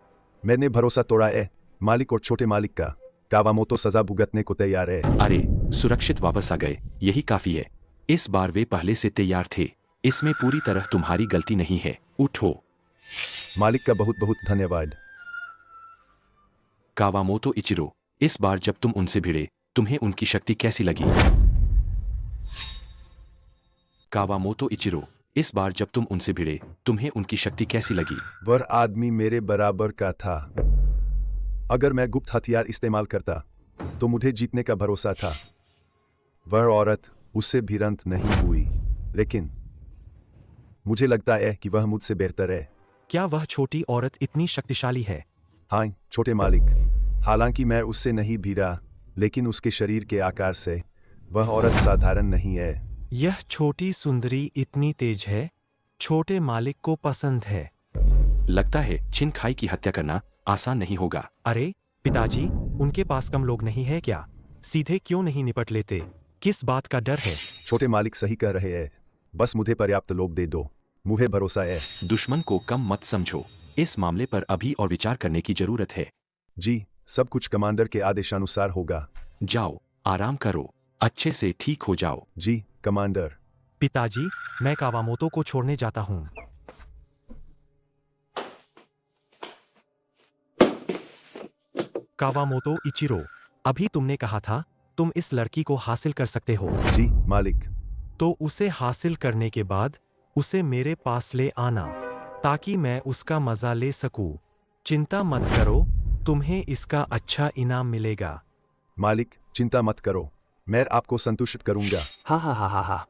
मैंने भरोसा तोड़ा है, मालिक और छोटे मालिक का। कावामोतो सजा भुगतने को तैयार है। अरे, सुरक्षित वापस आ गए, यही काफी है। इस बार वे पहले से तैयार थे। इसमें पूरी तरह तुम्हारी गलती नहीं है। उठो। मालिक का बहुत बहुत धन्यवाद। कावामोतो इचिरो, इस बार जब तुम उनसे भिड़े, तुम्हें उनकी शक्ति कैसी लगी? कावामोतो इचिरो, इस बार जब तुम उनसे भिड़े, तुम्हें उनकी शक्ति कैसी लगी? वह आदमी मेरे बराबर का था। अगर मैं गुप्त हथियार इस्तेमाल करता तो मुझे जीतने का भरोसा था। वह औरत उससे भिड़ंत नहीं हुई, लेकिन मुझे लगता है कि वह मुझसे बेहतर है। क्या वह छोटी औरत इतनी शक्तिशाली है? हाँ छोटे मालिक, हालांकि मैं उससे नहीं भिड़ा, लेकिन उसके शरीर के आकार से वह औरत साधारण नहीं है। यह छोटी सुंदरी इतनी तेज है, छोटे मालिक को पसंद है। लगता है छिन खाई की हत्या करना आसान नहीं होगा। अरे पिताजी, उनके पास कम लोग नहीं है क्या? सीधे क्यों नहीं निपट लेते? किस बात का डर है? छोटे मालिक सही कह रहे हैं, बस मुझे पर्याप्त लोग दे दो, मुझे भरोसा है। दुश्मन को कम मत समझो, इस मामले पर अभी और विचार करने की जरूरत है। जी, सब कुछ कमांडर के आदेशानुसार होगा। जाओ, आराम करो, अच्छे से ठीक हो जाओ। जी कमांडर। पिताजी, मैं कावामोतो को छोड़ने जाता हूँ। कावामोतो इचिरो, अभी तुमने कहा था तुम इस लड़की को हासिल कर सकते हो। जी मालिक। तो उसे हासिल करने के बाद उसे मेरे पास ले आना, ताकि मैं उसका मजा ले सकूं। चिंता मत करो, तुम्हें इसका अच्छा इनाम मिलेगा। मालिक चिंता मत करो, मैं आपको संतुष्ट करूंगा। हाँ हाँ हाँ हाँ हाँ।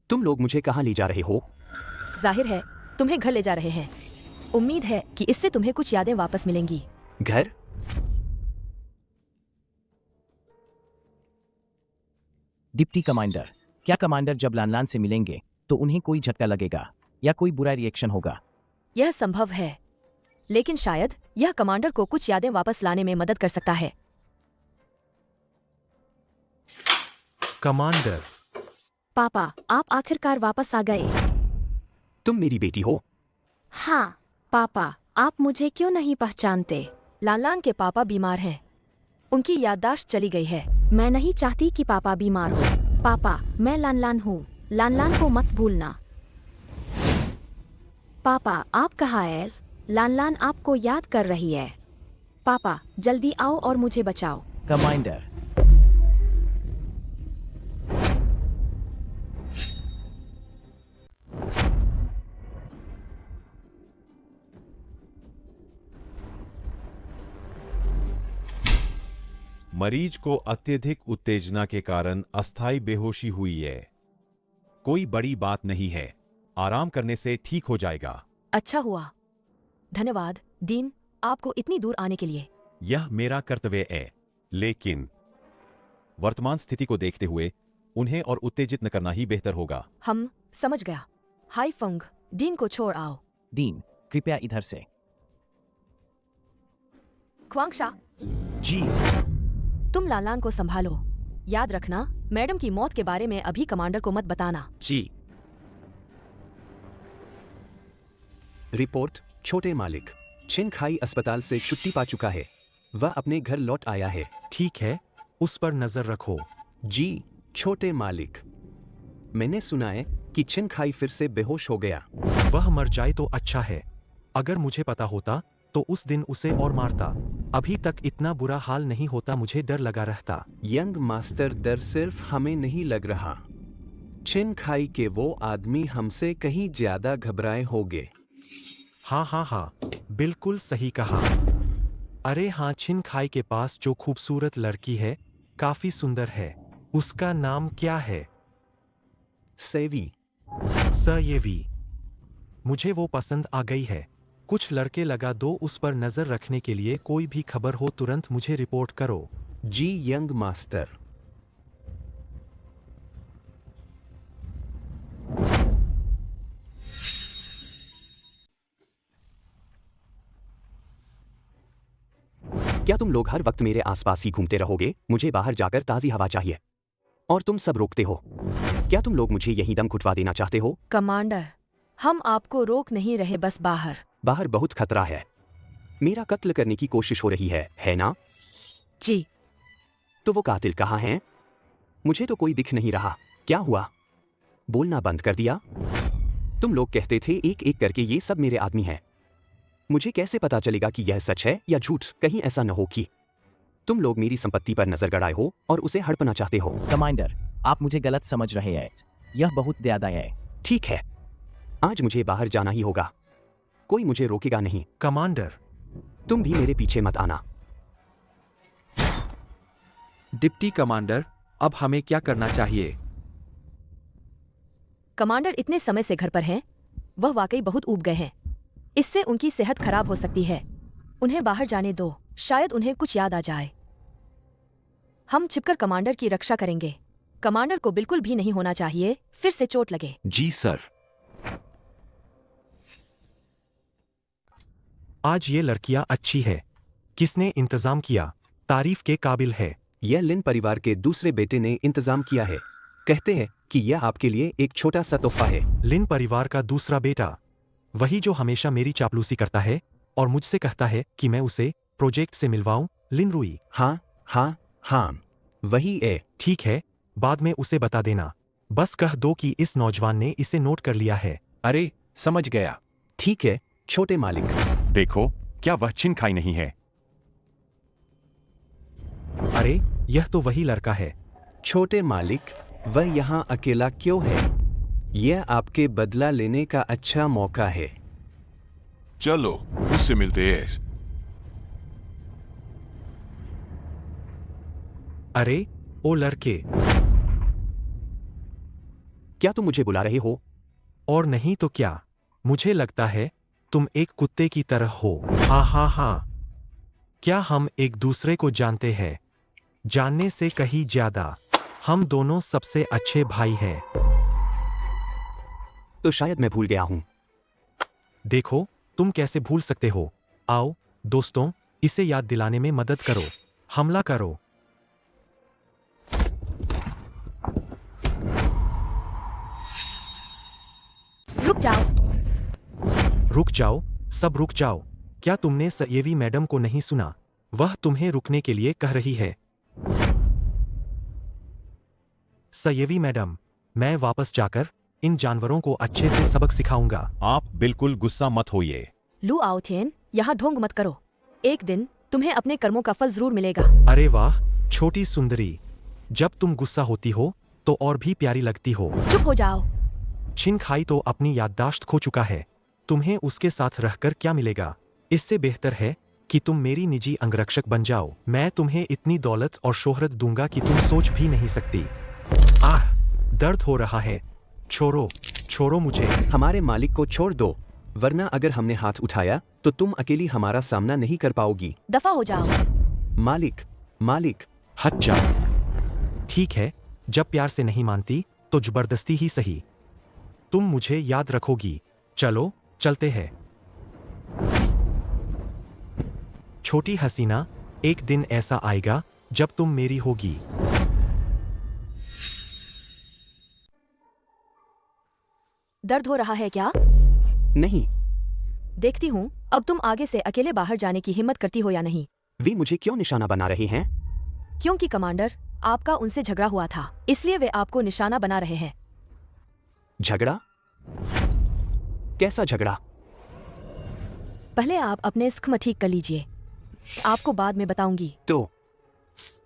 तुम लोग मुझे कहाँ ले जा रहे हो? जाहिर है तुम्हें घर ले जा रहे हैं। उम्मीद है कि इससे तुम्हें कुछ यादें वापस मिलेंगी। घर? डिप्टी कमांडर, क्या कमांडर जब लानलान से मिलेंगे तो उन्हें कोई झटका लगेगा या कोई बुरा रिएक्शन होगा? यह संभव है, लेकिन शायद यह कमांडर को कुछ यादें वापस लाने में मदद कर सकता है। कमांडर। पापा, आप आखिरकार वापस आ गए। तुम मेरी बेटी हो? हाँ पापा, आप मुझे क्यों नहीं पहचानते? लानलान के पापा बीमार हैं। उनकी याददाश्त चली गई है। मैं नहीं चाहती कि पापा बीमार हो। पापा, मैं लानलान हूँ, लानलान को मत भूलना। पापा, आप कहाँ हैं? लानलान आपको याद कर रही है। पापा, जल्दी आओ और मुझे बचाओ। कमांडर। मरीज को अत्यधिक उत्तेजना के कारण अस्थायी बेहोशी हुई है। कोई बड़ी बात नहीं है, आराम करने से ठीक हो जाएगा। अच्छा हुआ। धन्यवाद डीन, आपको इतनी दूर आने के लिए। यह मेरा कर्तव्य है, लेकिन वर्तमान स्थिति को देखते हुए उन्हें और उत्तेजित न करना ही बेहतर होगा। हम समझ गया। हाई फंग, डीन को छोड़ आओ। डीन, कृपया इधर से। ख्वांगशा, जी। तुम लानलान को संभालो। याद रखना, मैडम की मौत के बारे में अभी कमांडर को मत बताना। जी। रिपोर्ट, छोटे मालिक छिन खाई अस्पताल से छुट्टी पा चुका है। वह अपने घर लौट आया है। ठीक है, उस पर नजर रखो। जी छोटे मालिक। मैंने सुना है कि छिन खाई फिर से बेहोश हो गया। वह मर जाए तो अच्छा है। अगर मुझे पता होता तो उस दिन उसे और मारता। अभी तक इतना बुरा हाल नहीं होता, मुझे डर लगा रहता। यंग मास्टर, डर सिर्फ हमें नहीं लग रहा। छिन खाई के वो आदमी हमसे कहीं ज्यादा घबराए होंगे। हाँ हाँ हाँ, बिल्कुल सही कहा। अरे हाँ, छिन खाई के पास जो खूबसूरत लड़की है, काफी सुंदर है। उसका नाम क्या है? सेवी। सयेवी। मुझे वो पसंद आ गई है। कुछ लड़के लगा दो उस पर नजर रखने के लिए। कोई भी खबर हो तुरंत मुझे रिपोर्ट करो। जी यंग मास्टर। क्या तुम लोग हर वक्त मेरे आसपास ही घूमते रहोगे? मुझे बाहर जाकर ताजी हवा चाहिए। और तुम सब रोकते हो। क्या तुम लोग मुझे यहीं दम घुटवा देना चाहते हो? कमांडर, हम आपको रोक नहीं रहे, बस बाहर। बाहर बहुत खतरा है। मेरा कत्ल करने की कोशिश हो रही है ना? जी। तो वो कातिल कहाँ हैं? मुझे तो कोई दिख नहीं रहा। क्या हुआ? बोलना बंद कर दिया? तुम लोग कहते थे एक एक करके ये सब मेरे आदमी हैं। मुझे कैसे पता चलेगा कि यह सच है या झूठ? कहीं ऐसा न हो कि तुम लोग मेरी संपत्ति पर नजर गड़ाए हो और उसे हड़पना चाहते हो। कमांडर, आप मुझे गलत समझ रहे हैं। यह बहुत ज्यादा है। ठीक है, आज मुझे बाहर जाना ही होगा। कोई मुझे रोकेगा नहीं। कमांडर, तुम भी मेरे पीछे मत आना। डिप्टी कमांडर, अब हमें क्या करना चाहिए? कमांडर इतने समय से घर पर हैं, वह वाकई बहुत ऊब गए हैं। इससे उनकी सेहत खराब हो सकती है। उन्हें बाहर जाने दो, शायद उन्हें कुछ याद आ जाए। हम छिपकर कमांडर की रक्षा करेंगे। कमांडर को बिल्कुल भी नहीं होना चाहिए फिर से चोट लगे। जी सर। आज ये लड़कियां अच्छी है। किसने इंतजाम किया? तारीफ के काबिल है। यह लिन परिवार के दूसरे बेटे ने इंतजाम किया है। कहते हैं कि यह आपके लिए एक छोटा सा तोहफा है। लिन परिवार का दूसरा बेटा, वही जो हमेशा मेरी चापलूसी करता है और मुझसे कहता है कि मैं उसे प्रोजेक्ट से मिलवाऊं। लिन रुई। हाँ हाँ हाँ, वही है। ठीक है, बाद में उसे बता देना। बस कह दो कि इस नौजवान ने इसे नोट कर लिया है। अरे समझ गया। ठीक है छोटे मालिक। देखो, क्या वह छिनखाई नहीं है? अरे यह तो वही लड़का है। छोटे मालिक, वह यहाँ अकेला क्यों है? यह आपके बदला लेने का अच्छा मौका है। चलो उससे मिलते हैं। अरे ओ लड़के, क्या तुम मुझे बुला रहे हो? और नहीं तो क्या, मुझे लगता है तुम एक कुत्ते की तरह हो। हा हा हा। क्या हम एक दूसरे को जानते हैं? जानने से कहीं ज्यादा। हम दोनों सबसे अच्छे भाई हैं। तो शायद मैं भूल गया हूं। देखो, तुम कैसे भूल सकते हो? आओ दोस्तों, इसे याद दिलाने में मदद करो। हमला करो। रुक जाओ। रुक जाओ, सब रुक जाओ। क्या तुमने सयेवी मैडम को नहीं सुना? वह तुम्हें रुकने के लिए कह रही है। सयेवी मैडम, मैं वापस जाकर इन जानवरों को अच्छे से सबक सिखाऊंगा। आप बिल्कुल गुस्सा मत होइए। लू आओथियन, यहाँ ढोंग मत करो। एक दिन तुम्हें अपने कर्मों का फल जरूर मिलेगा। अरे वाह छोटी सुंदरी, जब तुम गुस्सा होती हो तो और भी प्यारी लगती हो। चुप हो जाओ। छिनखाई तो अपनी याददाश्त खो चुका है। तुम्हें उसके साथ रहकर क्या मिलेगा? इससे बेहतर है कि तुम मेरी निजी अंगरक्षक बन जाओ। मैं तुम्हें इतनी दौलत और शोहरत दूंगा कि तुम सोच भी नहीं सकती। आह, दर्द हो रहा है। छोड़ो, छोड़ो मुझे। हमारे मालिक को छोड़ दो, वरना अगर हमने हाथ उठाया तो तुम अकेली हमारा सामना नहीं कर पाओगी। दफा हो जाओ। मालिक, मालिक। हट जाओ। ठीक है, जब प्यार से नहीं मानती तो जबरदस्ती ही सही। तुम मुझे याद रखोगी। चलो चलते हैं। छोटी हसीना, एक दिन ऐसा आएगा जब तुम मेरी होगी। दर्द हो रहा है क्या? नहीं। देखती हूँ अब तुम आगे से अकेले बाहर जाने की हिम्मत करती हो या नहीं। वे मुझे क्यों निशाना बना रहे हैं? क्योंकि कमांडर, आपका उनसे झगड़ा हुआ था, इसलिए वे आपको निशाना बना रहे हैं। झगड़ा? कैसा झगड़ा? पहले आप अपने स्खम ठीक कर लीजिए, आपको बाद में बताऊंगी। तो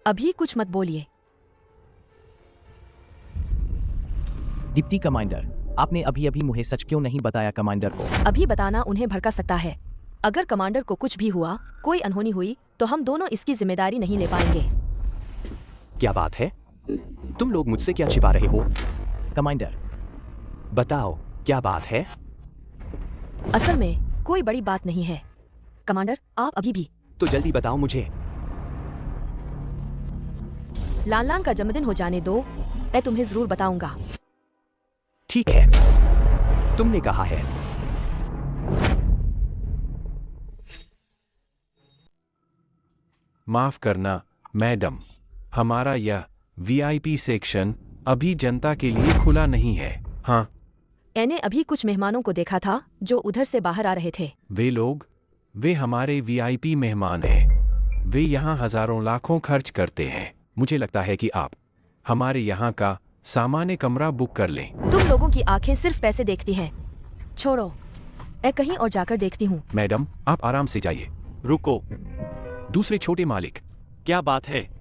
अभी कुछ मत बोलिए। डिप्टी कमांडर, आपने अभी अभी मुझे सच क्यों नहीं बताया कमांडर को? अभी बताना उन्हें भड़का सकता है। अगर कमांडर को कुछ भी हुआ, कोई अनहोनी हुई, तो हम दोनों इसकी जिम्मेदारी नहीं ले पाएंगे। क्या बात है? तुम लोग मुझसे क्या छिपा रहे हो? कमांडर, बताओ क्या बात है? असल में कोई बड़ी बात नहीं है कमांडर, आप अभी भी। तो जल्दी बताओ मुझे। लान का जन्मदिन हो जाने दो, मैं तुम्हें जरूर बताऊंगा। ठीक है, तुमने कहा है। माफ करना मैडम, हमारा यह वीआईपी सेक्शन अभी जनता के लिए खुला नहीं है। हाँ, मैंने अभी कुछ मेहमानों को देखा था जो उधर से बाहर आ रहे थे। वे हमारे वीआईपी मेहमान हैं। वे यहाँ हजारों लाखों खर्च करते हैं। मुझे लगता है कि आप हमारे यहाँ का सामान्य कमरा बुक कर लें। तुम लोगों की आंखें सिर्फ पैसे देखती हैं। छोड़ो, मैं कहीं और जाकर देखती हूँ। मैडम, आप आराम से जाइए। रुको। दूसरे छोटे मालिक, क्या बात है?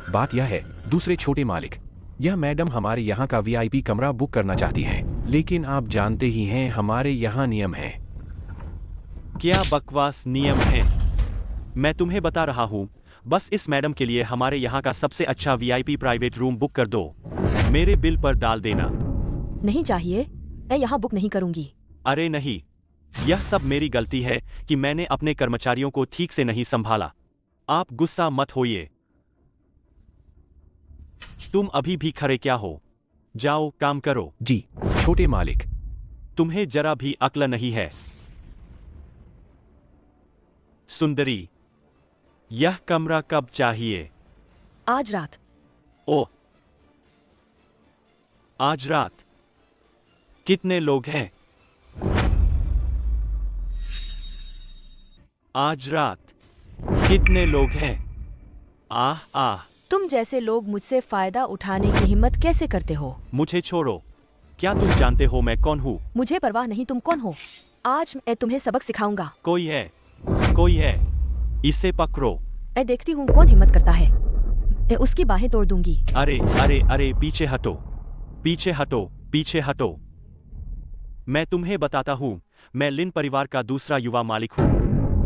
बात यह है, दूसरे छोटे मालिक, यह मैडम हमारे यहाँ का वीआईपी कमरा बुक करना चाहती है, लेकिन आप जानते ही हैं हमारे यहाँ नियम है। क्या बकवास नियम है? मैं तुम्हें बता रहा हूँ, बस इस मैडम के लिए हमारे यहाँ का सबसे अच्छा वीआईपी प्राइवेट रूम बुक कर दो। मेरे बिल पर डाल देना। नहीं चाहिए, मैं यहाँ बुक नहीं करूँगी। अरे नहीं, यह सब मेरी गलती है कि मैंने अपने कर्मचारियों को ठीक से नहीं संभाला। आप गुस्सा मत होइए। तुम अभी भी खड़े क्या हो? जाओ काम करो। जी छोटे मालिक, तुम्हें जरा भी अक्ल नहीं है। सुंदरी, यह कमरा कब चाहिए? आज रात। ओह, आज रात? कितने लोग हैं? आज रात कितने लोग हैं? आह आह। तुम जैसे लोग मुझसे फायदा उठाने की हिम्मत कैसे करते हो? मुझे छोड़ो। क्या तुम जानते हो मैं कौन हूँ? मुझे परवाह नहीं तुम कौन हो। आज मैं तुम्हें सबक सिखाऊंगा। कोई है, कोई है, इसे पकड़ो। मैं देखती हूँ कौन हिम्मत करता है। मैं उसकी बाहें तोड़ दूंगी। अरे अरे अरे, पीछे हटो, पीछे हटो, पीछे हटो। मैं तुम्हें बताता हूँ, मैं लिन परिवार का दूसरा युवा मालिक हूँ।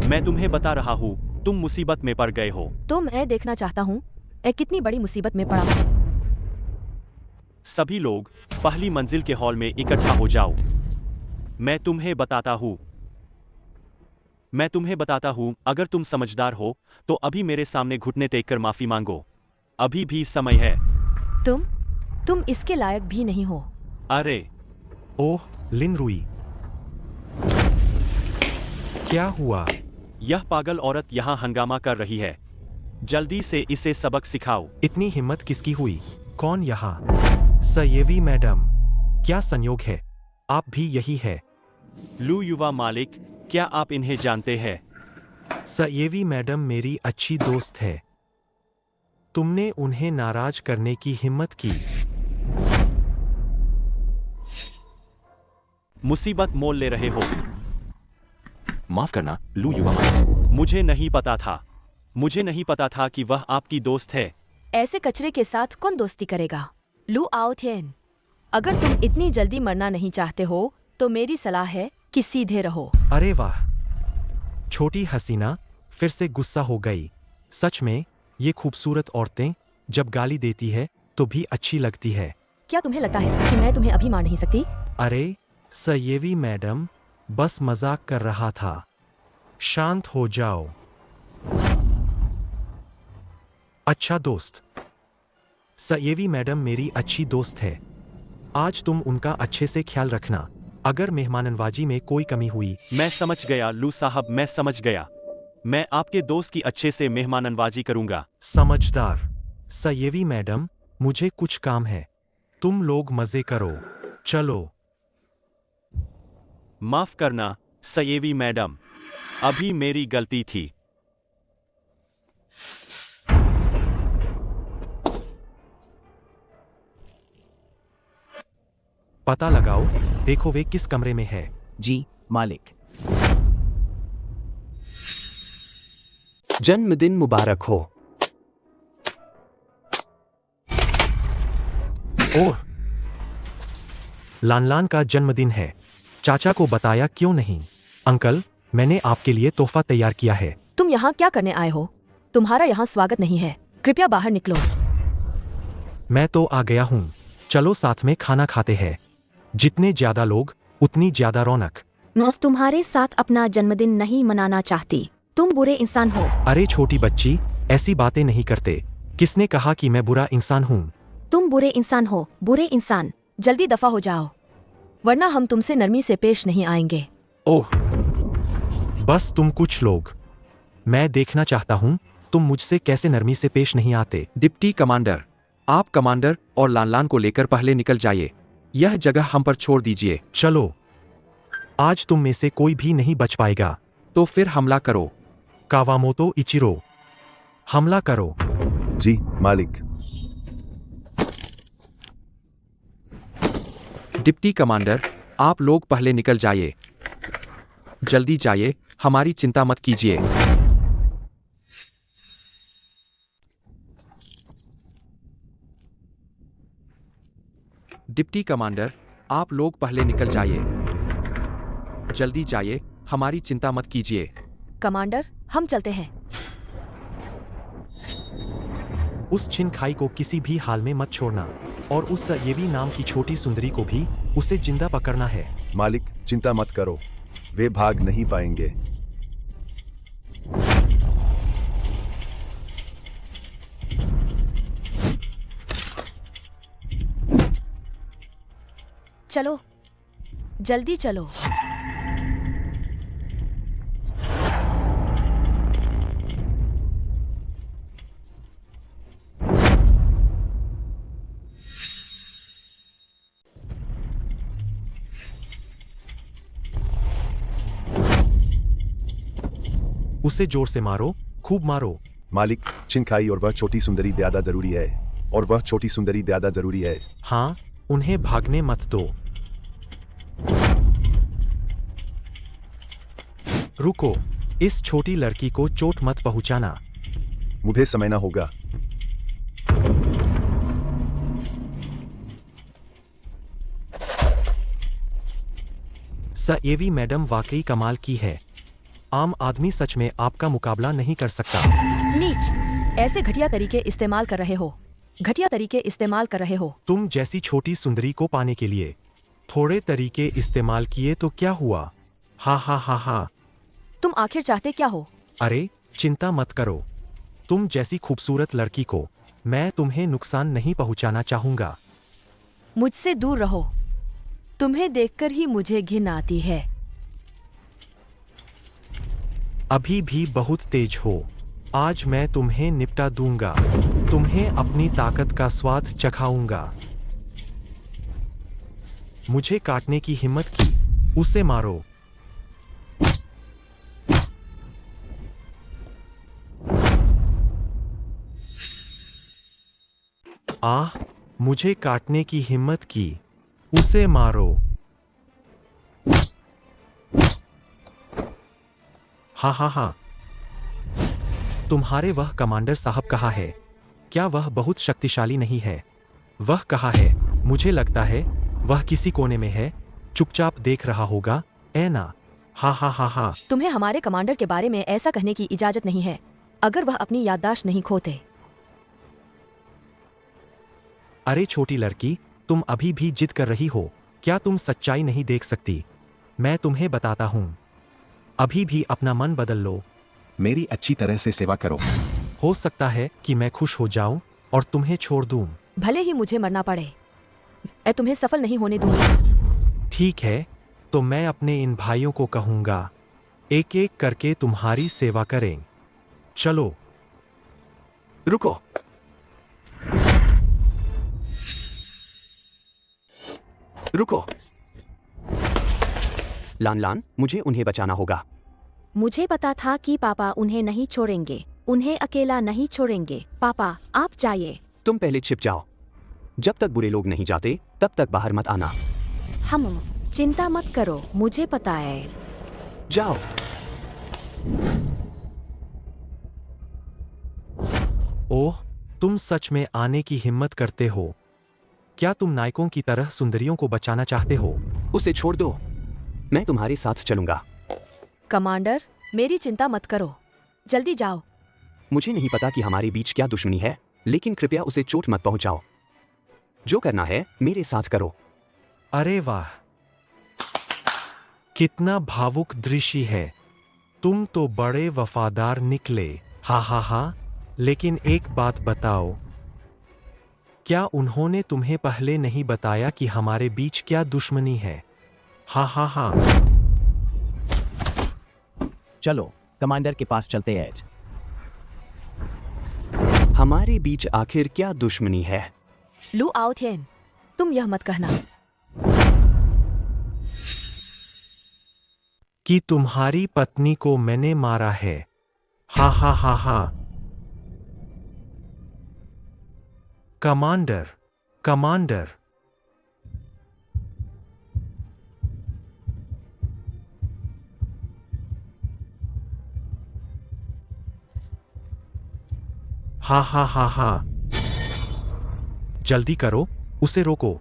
मैं तुम्हें बता रहा हूँ, तुम मुसीबत में पड़ गए हो। तो मैं देखना चाहता हूँ मैं कितनी बड़ी मुसीबत में पड़ा। सभी लोग पहली मंजिल के हॉल में इकट्ठा हो जाओ। मैं तुम्हें बताता हूँ, अगर तुम समझदार हो तो अभी मेरे सामने घुटने टेक कर माफी मांगो। अभी भी समय है। तुम इसके लायक भी नहीं हो। अरे ओह, लिन रुई, क्या हुआ? यह पागल औरत यहाँ हंगामा कर रही है। जल्दी से इसे सबक सिखाओ। इतनी हिम्मत किसकी हुई? कौन यहाँ? सयेवी मैडम, क्या संयोग है, आप भी यही है? लू युवा मालिक, क्या आप इन्हें जानते हैं? सयेवी मैडम मेरी अच्छी दोस्त है। तुमने उन्हें नाराज करने की हिम्मत की। मुसीबत मोल ले रहे हो। माफ करना लू युवा मालिक, मुझे नहीं पता था कि वह आपकी दोस्त है। ऐसे कचरे के साथ कौन दोस्ती करेगा? लू आओ थियन, अगर तुम इतनी जल्दी मरना नहीं चाहते हो तो मेरी सलाह है कि सीधे रहो। अरे वाह, छोटी हसीना फिर से गुस्सा हो गई। सच में ये खूबसूरत औरतें जब गाली देती है तो भी अच्छी लगती है। क्या तुम्हें लगता है कि मैं तुम्हें अभी मार नहीं सकती? अरे सयेवी मैडम, बस मजाक कर रहा था। शांत हो जाओ। अच्छा दोस्त, सयेवी मैडम मेरी अच्छी दोस्त है। आज तुम उनका अच्छे से ख्याल रखना। अगर मेहमाननवाजी में कोई कमी हुई। मैं समझ गया लू साहब, मैं समझ गया। मैं आपके दोस्त की अच्छे से मेहमाननवाजी करूंगा। समझदार। सयेवी मैडम, मुझे कुछ काम है। तुम लोग मजे करो। चलो। माफ करना सयेवी मैडम, अभी मेरी गलती थी। पता लगाओ, देखो वे किस कमरे में है। जी मालिक। जन्मदिन मुबारक हो। ओह, लानलान का जन्मदिन है। चाचा को बताया क्यों नहीं? अंकल, मैंने आपके लिए तोहफा तैयार किया है। तुम यहाँ क्या करने आए हो? तुम्हारा यहाँ स्वागत नहीं है। कृपया बाहर निकलो। मैं तो आ गया हूँ। चलो साथ में खाना खाते हैं। जितने ज्यादा लोग उतनी ज्यादा रौनक। मैं तुम्हारे साथ अपना जन्मदिन नहीं मनाना चाहती। तुम बुरे इंसान हो। अरे छोटी बच्ची, ऐसी बातें नहीं करते। किसने कहा कि मैं बुरा इंसान हूँ? तुम बुरे इंसान हो, बुरे इंसान। जल्दी दफा हो जाओ, वरना हम तुमसे नरमी से पेश नहीं आएंगे। ओह, बस तुम कुछ लोग। मैं देखना चाहता हूँ तुम मुझसे कैसे नरमी से पेश नहीं आते। डिप्टी कमांडर, आप कमांडर और लानलान को लेकर पहले निकल जाइए। यह जगह हम पर छोड़ दीजिए। चलो, आज तुम में से कोई भी नहीं बच पाएगा। तो फिर हमला करो। कावामोतो इचिरो, हमला करो। जी मालिक। डिप्टी कमांडर, आप लोग पहले निकल जाइए। जल्दी जाइए, हमारी चिंता मत कीजिए। डिप्टी कमांडर, आप लोग पहले निकल जाइए। जल्दी जाइए, हमारी चिंता मत कीजिए। कमांडर, हम चलते हैं। उस छिन खाई को किसी भी हाल में मत छोड़ना, और उस सयेवी नाम की छोटी सुंदरी को भी उसे जिंदा पकड़ना है। मालिक, चिंता मत करो, वे भाग नहीं पाएंगे। चलो, जल्दी चलो। उसे जोर से मारो, खूब मारो। मालिक, छिनखाई और वह छोटी सुंदरी ज्यादा जरूरी है, और वह छोटी सुंदरी ज्यादा जरूरी है। हाँ, उन्हें भागने मत दो। रुको, इस छोटी लड़की को चोट मत पहुंचाना। मुझे समझना होगा। सयेवी मैडम वाकई कमाल की है। आम आदमी सच में आपका मुकाबला नहीं कर सकता। नीच, ऐसे घटिया तरीके इस्तेमाल कर रहे हो। घटिया तरीके इस्तेमाल कर रहे हो। तुम जैसी छोटी सुंदरी को पाने के लिए थोड़े तरीके इस्तेमाल किए तो क्या हुआ? हा हा हा हा। तुम आखिर चाहते क्या हो? अरे चिंता मत करो, तुम जैसी खूबसूरत लड़की को मैं तुम्हें नुकसान नहीं पहुंचाना चाहूंगा। मुझसे दूर रहो। तुम्हें देखकर ही मुझे घिन आती है। अभी भी बहुत तेज हो। आज मैं तुम्हें निपटा दूंगा। तुम्हें अपनी ताकत का स्वाद चखाऊंगा। मुझे काटने की हिम्मत की, उसे मारो। आह, मुझे काटने की हिम्मत की, उसे मारो। हा हा हा। तुम्हारे वह कमांडर साहब कहाँ है? क्या वह बहुत शक्तिशाली नहीं है? वह कहाँ है? मुझे लगता है वह किसी कोने में है, चुपचाप देख रहा होगा। ए ना। हा हा हा हा। तुम्हें हमारे कमांडर के बारे में ऐसा कहने की इजाजत नहीं है, अगर वह अपनी याददाश्त नहीं खोते। अरे छोटी लड़की, तुम अभी भी जिद कर रही हो। क्या तुम सच्चाई नहीं देख सकती? मैं तुम्हें बताता हूँ। अभी भी अपना मन बदल लो। मेरी अच्छी तरह से सेवा करो। हो सकता है कि मैं खुश हो जाऊं और तुम्हें छोड़ दूं। भले ही मुझे मरना पड़े, मैं तुम्हें सफल नहीं होने दूंगी। ठीक है, तो मैं अपने इन भाइयों को कहूंगा, एक एक करके तुम्हारी सेवा करें। चलो। रुको। रुको। लान लान, मुझे उन्हें बचाना होगा। मुझे पता था कि पापा उन्हें नहीं छोड़ेंगे। उन्हें अकेला नहीं छोड़ेंगे। पापा, आप जाइए। तुम पहले छिप जाओ। जब तक बुरे लोग नहीं जाते, तब तक बाहर मत आना। हम चिंता मत करो, मुझे पता है। जाओ। ओह, तुम सच में आने की हिम्मत करते हो। क्या तुम नायकों की तरह सुंदरियों को बचाना चाहते हो? उसे छोड़ दो, मैं तुम्हारे साथ चलूंगा। कमांडर, मेरी चिंता मत करो, जल्दी जाओ। मुझे नहीं पता कि हमारे बीच क्या दुश्मनी है, लेकिन कृपया उसे चोट मत पहुंचाओ। जो करना है मेरे साथ करो। अरे वाह, कितना भावुक दृश्य है। तुम तो बड़े वफादार निकले। हा हा हा। लेकिन एक बात बताओ, क्या उन्होंने तुम्हें पहले नहीं बताया कि हमारे बीच क्या दुश्मनी है? हा हा हा। चलो, कमांडर के पास चलते हैं। हमारे बीच आखिर क्या दुश्मनी है? लू आओ थियन, तुम यह मत कहना कि तुम्हारी पत्नी को मैंने मारा है। हा हा हा हा। Commander, commander. हा हा हा हा। जल्दी करो, उसे रोको।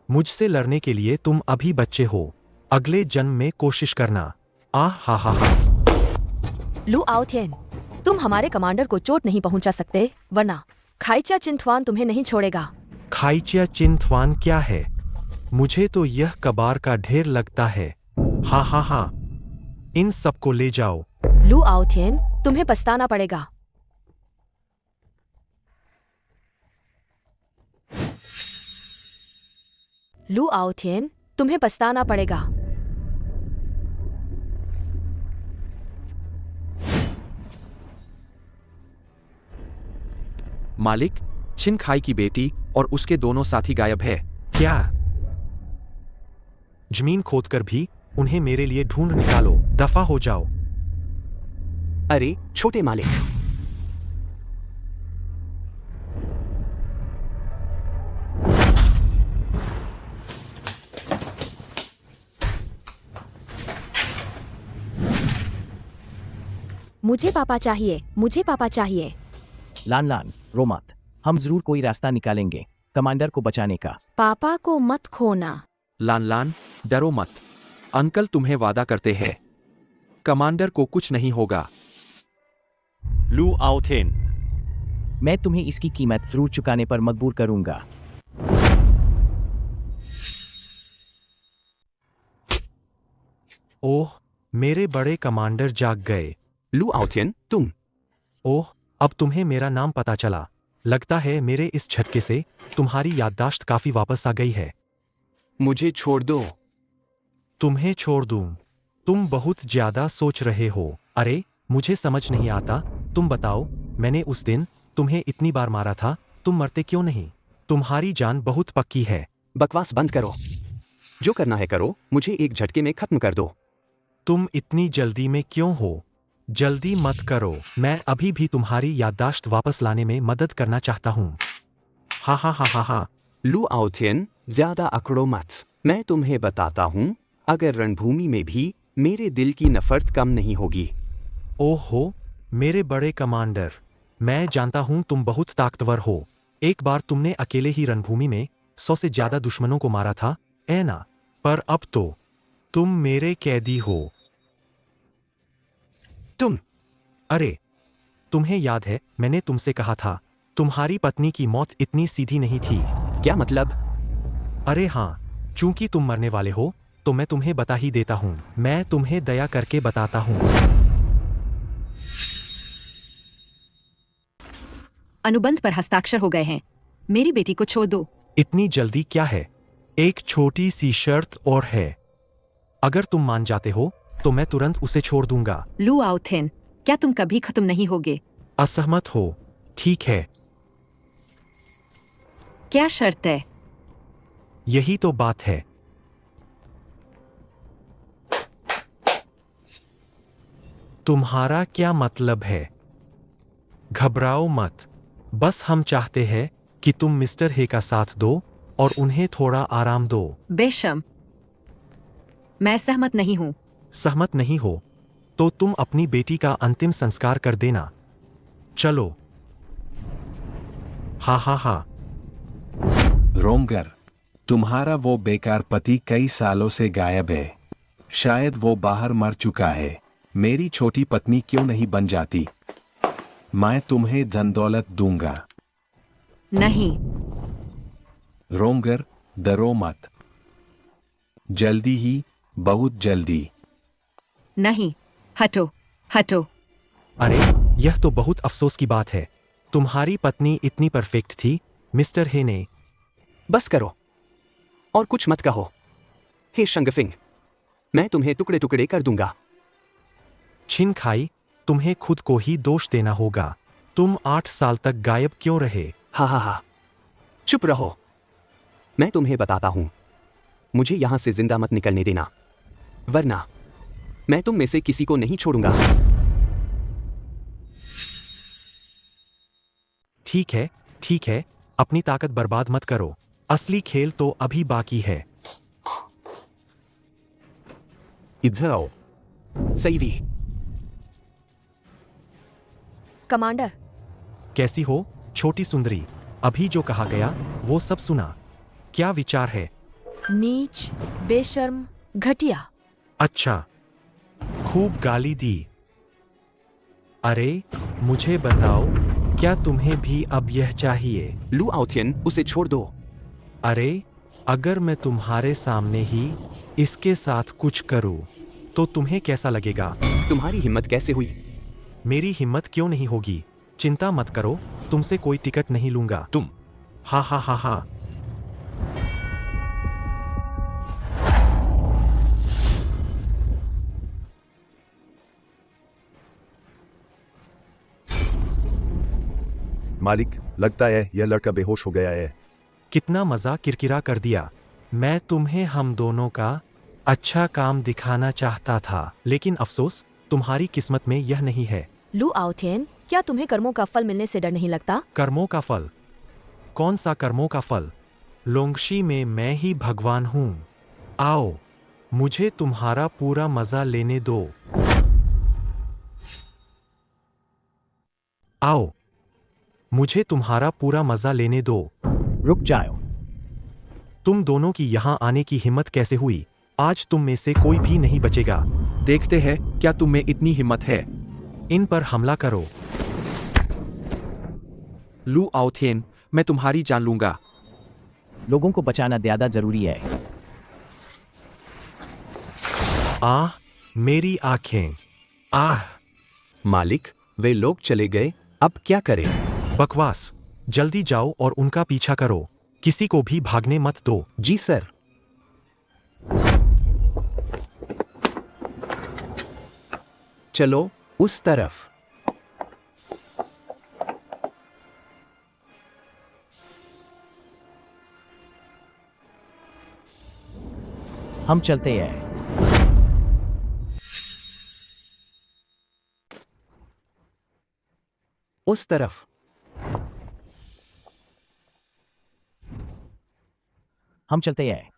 मुझसे लड़ने के लिए तुम अभी बच्चे हो। अगले जन्म में कोशिश करना। आ हा हा हा। लू आओ थियन, तुम हमारे कमांडर को चोट नहीं पहुंचा सकते, वरना खाइचा चिंथवान तुम्हें नहीं छोड़ेगा। खाइचिया चिंथवान क्या है? मुझे तो यह कबार का ढेर लगता है। हा हा हा। इन सबको ले जाओ। लू आओ थियन, तुम्हें पछताना पड़ेगा। लू आओ थियन, तुम्हें पछताना पड़ेगा। मालिक, छिन खाई की बेटी और उसके दोनों साथी गायब है। क्या? जमीन खोदकर भी उन्हें मेरे लिए ढूंढ निकालो। दफा हो जाओ। अरे छोटे मालिक, मुझे पापा चाहिए, मुझे पापा चाहिए। लान लान, रो मत, हम जरूर कोई रास्ता निकालेंगे कमांडर को बचाने का। पापा को मत खोना। लान लान, डरो मत। अंकल तुम्हें वादा करते हैं, कमांडर को कुछ नहीं होगा। लू आओ थियन, मैं तुम्हें इसकी कीमत जरूर चुकाने पर मजबूर करूंगा। ओह, मेरे बड़े कमांडर जाग गए। लू आओ थियन, तुम। ओह, अब तुम्हें मेरा नाम पता चला। लगता है मेरे इस झटके से तुम्हारी याददाश्त काफी वापस आ गई है। मुझे छोड़ दो। तुम्हें छोड़ दूं? तुम बहुत ज्यादा सोच रहे हो। अरे, मुझे समझ नहीं आता। तुम बताओ, मैंने उस दिन तुम्हें इतनी बार मारा था, तुम मरते क्यों नहीं? तुम्हारी जान बहुत पक्की है। बकवास बंद करो। जो करना है करो, मुझे एक झटके में खत्म कर दो। तुम इतनी जल्दी में क्यों हो? जल्दी मत करो। मैं अभी भी तुम्हारी याददाश्त वापस लाने में मदद करना चाहता हूँ। हा हा हा हा हा। लू आओ थियन, ज्यादा अकड़ो मत। मैं तुम्हें बताता हूँ, अगर रणभूमि में भी मेरे दिल की नफरत कम नहीं होगी। ओहो, मेरे बड़े कमांडर, मैं जानता हूँ तुम बहुत ताकतवर हो। एक बार तुमने अकेले ही रणभूमि में 100 से ज्यादा दुश्मनों को मारा था, है ना? पर अब तो तुम मेरे कैदी हो। तुम? अरे, तुम्हें याद है मैंने तुमसे कहा था तुम्हारी पत्नी की मौत इतनी सीधी नहीं थी। क्या मतलब? अरे हाँ, चूंकि तुम मरने वाले हो तो मैं तुम्हें बता ही देता हूँ। मैं तुम्हें दया करके बताता हूँ। अनुबंध पर हस्ताक्षर हो गए हैं। मेरी बेटी को छोड़ दो। इतनी जल्दी क्या है? एक छोटी सी शर्त और है। अगर तुम मान जाते हो तो मैं तुरंत उसे छोड़ दूंगा। लू आओ थियन, क्या तुम कभी खत्म नहीं होगे? असहमत हो? ठीक है। क्या शर्त है? यही तो बात है। तुम्हारा क्या मतलब है? घबराओ मत। बस हम चाहते हैं कि तुम मिस्टर हे का साथ दो और उन्हें थोड़ा आराम दो। बेशम, मैं सहमत नहीं हूँ। सहमत नहीं हो तो तुम अपनी बेटी का अंतिम संस्कार कर देना। चलो। हा हा हा। रोंगर, तुम्हारा वो बेकार पति कई सालों से गायब है। शायद वो बाहर मर चुका है। मेरी छोटी पत्नी क्यों नहीं बन जाती? मैं तुम्हें धन दौलत दूंगा। नहीं। रोंगर, डरो मत। जल्दी ही, बहुत जल्दी। नहीं, हटो, हटो। अरे, यह तो बहुत अफसोस की बात है। तुम्हारी पत्नी इतनी परफेक्ट थी, मिस्टर हे ने। बस करो और कुछ मत कहो। हे शंगफिंग, मैं तुम्हें टुकड़े टुकड़े कर दूंगा। छिन खाई, तुम्हें खुद को ही दोष देना होगा। तुम 8 साल तक गायब क्यों रहे? हा, चुप रहो। मैं तुम्हें बताता हूं, मुझे यहां से जिंदा मत निकलने देना, वरना मैं तुम में से किसी को नहीं छोड़ूंगा। ठीक है, अपनी ताकत बर्बाद मत करो। असली खेल तो अभी बाकी है। इधर आओ। सईवी। कमांडर। कैसी हो छोटी सुंदरी? अभी जो कहा गया वो सब सुना। क्या विचार है? नीच, बेशर्म, घटिया। अच्छा, खूब गाली दी। अरे मुझे बताओ, क्या तुम्हें भी अब यह चाहिए? लू आउथियन, उसे छोड़ दो। अरे अगर मैं तुम्हारे सामने ही इसके साथ कुछ करूं तो तुम्हें कैसा लगेगा? तुम्हारी हिम्मत कैसे हुई? मेरी हिम्मत क्यों नहीं होगी? चिंता मत करो, तुमसे कोई टिकट नहीं लूंगा। तुम? हा। मालिक, लगता है यह लड़का बेहोश हो गया है। कितना मजा किरकिरा कर दिया। मैं तुम्हें हम दोनों का अच्छा काम दिखाना चाहता था, लेकिन अफसोस तुम्हारी किस्मत में यह नहीं है। लू आउथियन, क्या तुम्हें कर्मों का फल मिलने से डर नहीं लगता? कर्मों का फल? कौन सा कर्मों का फल? लोंगशी में मैं ही भगवान हूँ। आओ, मुझे तुम्हारा पूरा मजा लेने दो। आओ, मुझे तुम्हारा पूरा मजा लेने दो। रुक जाओ। तुम दोनों की यहाँ आने की हिम्मत कैसे हुई? आज तुम में से कोई भी नहीं बचेगा। देखते हैं क्या तुम में इतनी हिम्मत है। इन पर हमला करो। लू आउथियन, मैं तुम्हारी जान लूंगा। लोगों को बचाना ज्यादा जरूरी है। आह, मेरी आंखें। आह। मालिक, वे लोग चले गए, अब क्या करें? बकवास। जल्दी जाओ और उनका पीछा करो। किसी को भी भागने मत दो। जी सर। चलो उस तरफ। हम चलते हैं। उस तरफ। हम चलते हैं।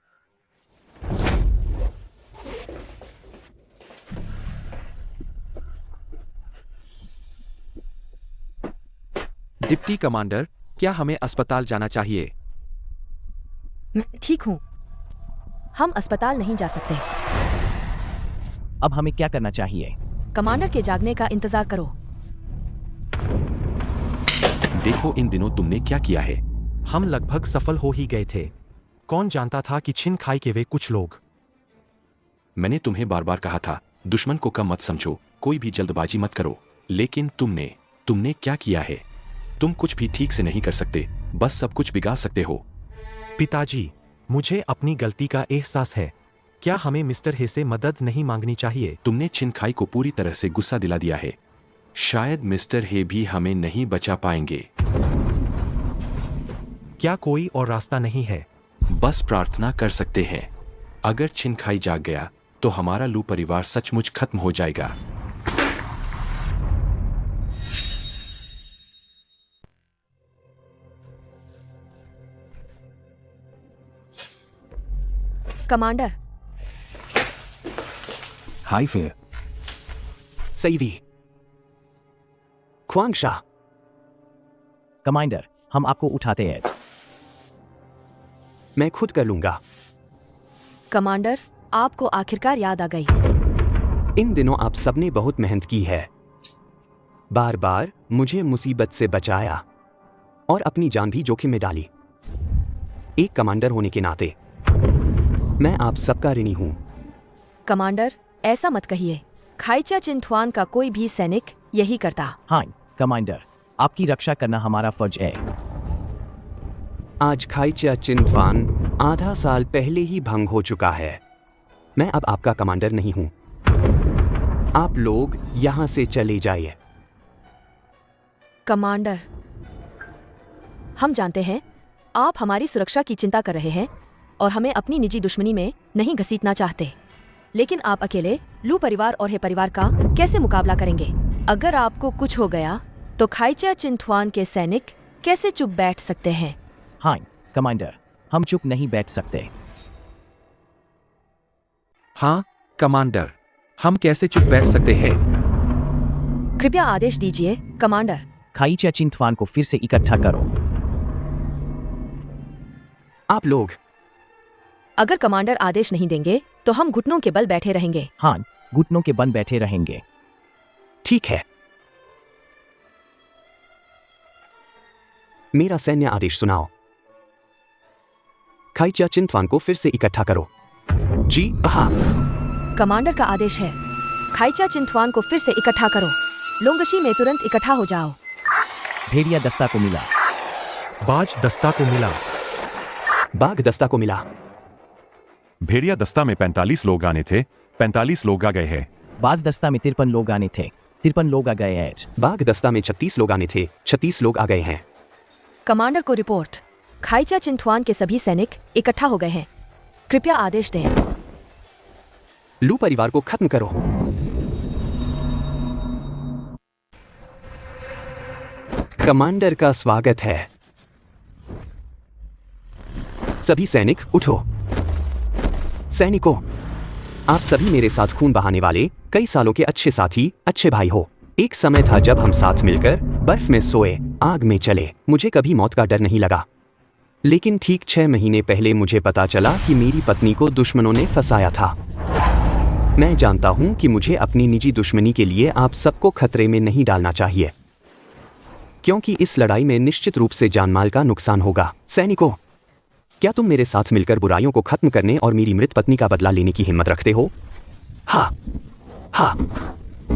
डिप्टी कमांडर, क्या हमें अस्पताल जाना चाहिए? मैं ठीक हूँ, हम अस्पताल नहीं जा सकते। अब हमें क्या करना चाहिए? कमांडर के जागने का इंतजार करो। देखो इन दिनों तुमने क्या किया है। हम लगभग सफल हो ही गए थे। कौन जानता था कि छिन खाई के वे कुछ लोग। मैंने तुम्हें बार बार कहा था, दुश्मन को कम मत समझो, कोई भी जल्दबाजी मत करो, लेकिन तुमने क्या किया है? तुम कुछ भी ठीक से नहीं कर सकते, बस सब कुछ बिगाड़ सकते हो। पिताजी, मुझे अपनी गलती का एहसास है। क्या हमें मिस्टर हे से मदद नहीं मांगनी चाहिए? तुमने छिन खाई को पूरी तरह से गुस्सा दिला दिया है। शायद मिस्टर हे भी हमें नहीं बचा पाएंगे। क्या कोई और रास्ता नहीं है? बस प्रार्थना कर सकते हैं। अगर छिन खाई जाग गया तो हमारा लू परिवार सचमुच खत्म हो जाएगा। कमांडर। हाय फेयर। सईवी। ख्वांगशा। कमांडर, हम आपको उठाते हैं। मैं खुद कर लूंगा। कमांडर, आपको आखिरकार याद आ गई। इन दिनों आप सबने बहुत मेहनत की है, बार बार मुझे मुसीबत से बचाया और अपनी जान भी जोखिम में डाली। एक कमांडर होने के नाते मैं आप सबका ऋणी हूं। कमांडर, ऐसा मत कहिए। खाइचा चिंथवान का कोई भी सैनिक यही करता। हाँ कमांडर, आपकी रक्षा करना हमारा फर्ज है। आज खाइचा चिंथवान आधा साल पहले ही भंग हो चुका है। मैं अब आपका कमांडर नहीं हूं। आप लोग यहां से चले जाइए। कमांडर, हम जानते हैं आप हमारी सुरक्षा की चिंता कर रहे हैं और हमें अपनी निजी दुश्मनी में नहीं घसीटना चाहते, लेकिन आप अकेले लू परिवार और हे परिवार का कैसे मुकाबला करेंगे? अगर आपको कुछ हो गया तो खाइचा चिंथवान के सैनिक कैसे चुप बैठ सकते हैं? हाँ कमांडर, हम चुप नहीं बैठ सकते। हाँ कमांडर, हम कैसे चुप बैठ सकते हैं? कृपया आदेश दीजिए कमांडर। खाइचा चिंथवान को फिर से इकट्ठा करो। आप लोग, अगर कमांडर आदेश नहीं देंगे तो हम घुटनों के बल बैठे रहेंगे। हाँ, घुटनों के बल बैठे रहेंगे। ठीक है। मेरा सैन्य आदेश सुनाओ। खाइचा चिंथवान को फिर से इकट्ठा करो। जी हाँ। कमांडर का आदेश है, खाइचा चिंथवान को फिर से इकट्ठा करो। लोंगशी में तुरंत इकट्ठा हो जाओ। भेड़िया दस्ता को मिला। बाज दस्ता को मिला। बाघ दस्ता को मिला। भेड़िया दस्ता में 45 लोग आने थे, 45 लोग आ गए हैं। बाज दस्ता में 53 लोग आने थे, 53 लोग आ गए हैं। बाघ दस्ता में 36 लोग आने थे, 36 लोग आ गए हैं। कमांडर को रिपोर्ट, खाइचा चिंथवान के सभी सैनिक इकट्ठा हो गए हैं। कृपया आदेश दें। लू परिवार को खत्म करो। कमांडर का स्वागत है। सभी सैनिक उठो। सैनिकों, आप सभी मेरे साथ खून बहाने वाले कई सालों के अच्छे साथी, अच्छे भाई हो। एक समय था जब हम साथ मिलकर बर्फ में सोए, आग में चले। मुझे कभी मौत का डर नहीं लगा, लेकिन ठीक 6 महीने पहले मुझे पता चला कि मेरी पत्नी को दुश्मनों ने फंसाया था। मैं जानता हूं कि मुझे अपनी निजी दुश्मनी के लिए आप सबको खतरे में नहीं डालना चाहिए, क्योंकि इस लड़ाई में निश्चित रूप से जानमाल का नुकसान होगा। सैनिकों, क्या तुम मेरे साथ मिलकर बुराइयों को खत्म करने और मेरी मृत पत्नी का बदला लेने की हिम्मत रखते हो? हाँ हाँ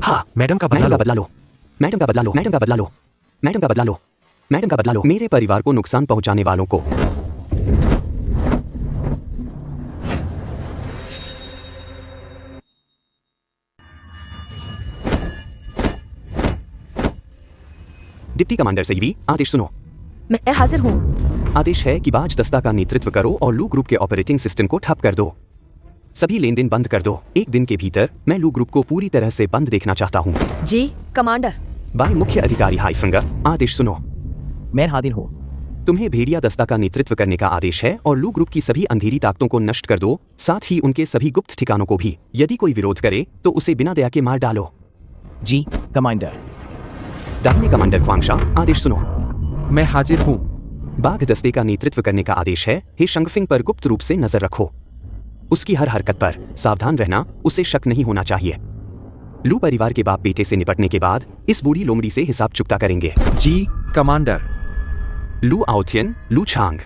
हाँ। मैडम का बदला लो। मैडम का बदला लो। मैडम का बदला लो। मैडम का बदला लो। मैडम का बदला लो। मेरे परिवार को नुकसान पहुंचाने वालों को। डिप्टी कमांडर सेवी, आदेश सुनो। मैं हाजिर हूँ। आदेश है कि बाज दस्ता का नेतृत्व करो और लू ग्रुप के ऑपरेटिंग सिस्टम को ठप कर दो। सभी लेन देन बंद कर दो। 1 दिन के भीतर मैं लू ग्रुप को पूरी तरह से बंद देखना चाहता हूँ। जी कमांडर। बाय मुख्य अधिकारी हाइफिंगर, आदेश सुनो। मैं हाजिर हूँ। तुम्हें भेड़िया दस्ता का नेतृत्व करने का आदेश है और लू ग्रुप की सभी अंधेरी ताकतों को नष्ट कर दो, साथ ही उनके सभी गुप्त ठिकानों को भी। यदि कोई विरोध करे तो उसे बिना दया के मार डालो। जी कमांडर। दाहिने कमांडर ख्वांगशा, आदेश सुनो। मैं हाजिर हूँ। बाघ दस्ते का नेतृत्व करने का आदेश है, हे शंगफिंग पर गुप्त रूप से नजर रखो। उसकी हर हरकत पर सावधान रहना, उसे शक नहीं होना चाहिए। लू परिवार के बाप बेटे से निपटने के बाद इस बूढ़ी लोमड़ी से हिसाब चुकता करेंगे। जी कमांडर। लू आउथियन, लू छांग,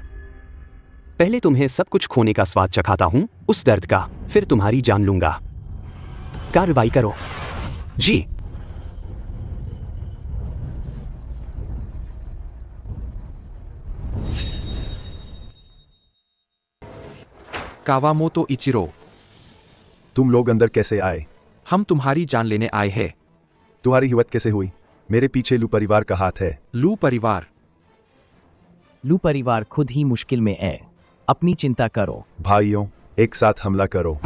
पहले तुम्हें सब कुछ खोने का स्वाद चखाता हूं, उस दर्द का, फिर तुम्हारी जान लूंगा। कार्रवाई करो। जी। कावामोतो इचिरो, तुम लोग अंदर कैसे आए? हम तुम्हारी जान लेने आए हैं। तुम्हारी हिम्मत कैसे हुई? मेरे पीछे लू परिवार का हाथ है। लू परिवार? लू परिवार खुद ही मुश्किल में है, अपनी चिंता करो। भाइयों, एक साथ हमला करो।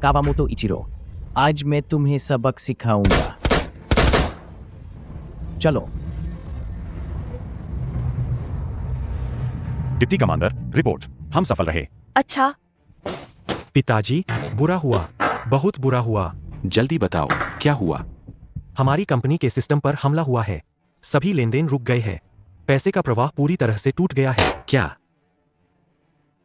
कावामोतो इचिरो, आज मैं तुम्हें सबक सिखाऊंगा। चलो। डिप्टी कमांडर, रिपोर्ट, हम सफल रहे। अच्छा। पिताजी, बुरा हुआ, बहुत बुरा हुआ। जल्दी बताओ, क्या हुआ? हमारी कंपनी के सिस्टम पर हमला हुआ है। सभी लेन देन रुक गए हैं। पैसे का प्रवाह पूरी तरह से टूट गया है। क्या?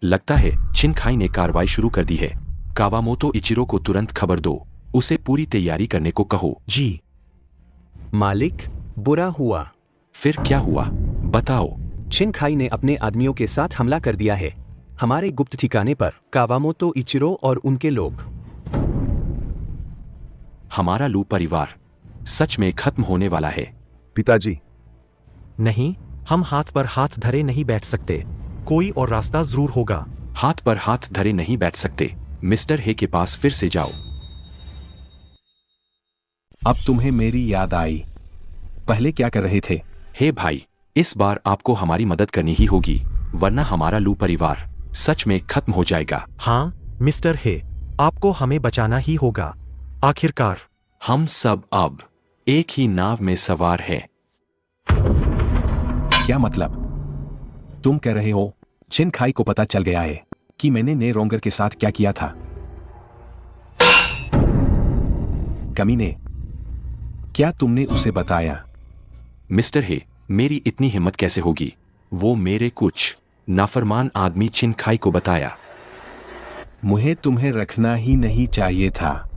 लगता है छिनखाई ने कार्रवाई शुरू कर दी है। कावामोतो इचिरो को तुरंत खबर दो, उसे पूरी तैयारी करने को कहो। जी मालिक, बुरा हुआ। फिर क्या हुआ, बताओ। छिनखाई ने अपने आदमियों के साथ हमला कर दिया है हमारे गुप्त ठिकाने पर। कावामोतो इचिरो और उनके लोग। हमारा लू परिवार सच में खत्म होने वाला है। पिताजी, नहीं, हम हाथ पर हाथ धरे नहीं बैठ सकते। कोई और रास्ता जरूर होगा। हाथ पर हाथ धरे नहीं बैठ सकते। मिस्टर हे के पास फिर से जाओ। अब तुम्हें मेरी याद आई। पहले क्या कर रहे थे? हे भाई, इस बार आपको हमारी मदद करनी ही होगी, वरना हमारा लू परिवार सच में खत्म हो जाएगा। हाँ मिस्टर हे, आपको हमें बचाना ही होगा। आखिरकार हम सब अब एक ही नाव में सवार हैं। क्या मतलब? तुम कह रहे हो छिन खाई को पता चल गया है कि मैंने ने रोंगर के साथ क्या किया था? कमीने, क्या तुमने उसे बताया? मिस्टर हे, मेरी इतनी हिम्मत कैसे होगी? वो मेरे कुछ नाफरमान आदमी छिन खाई को बताया। मुझे तुम्हें रखना ही नहीं चाहिए था।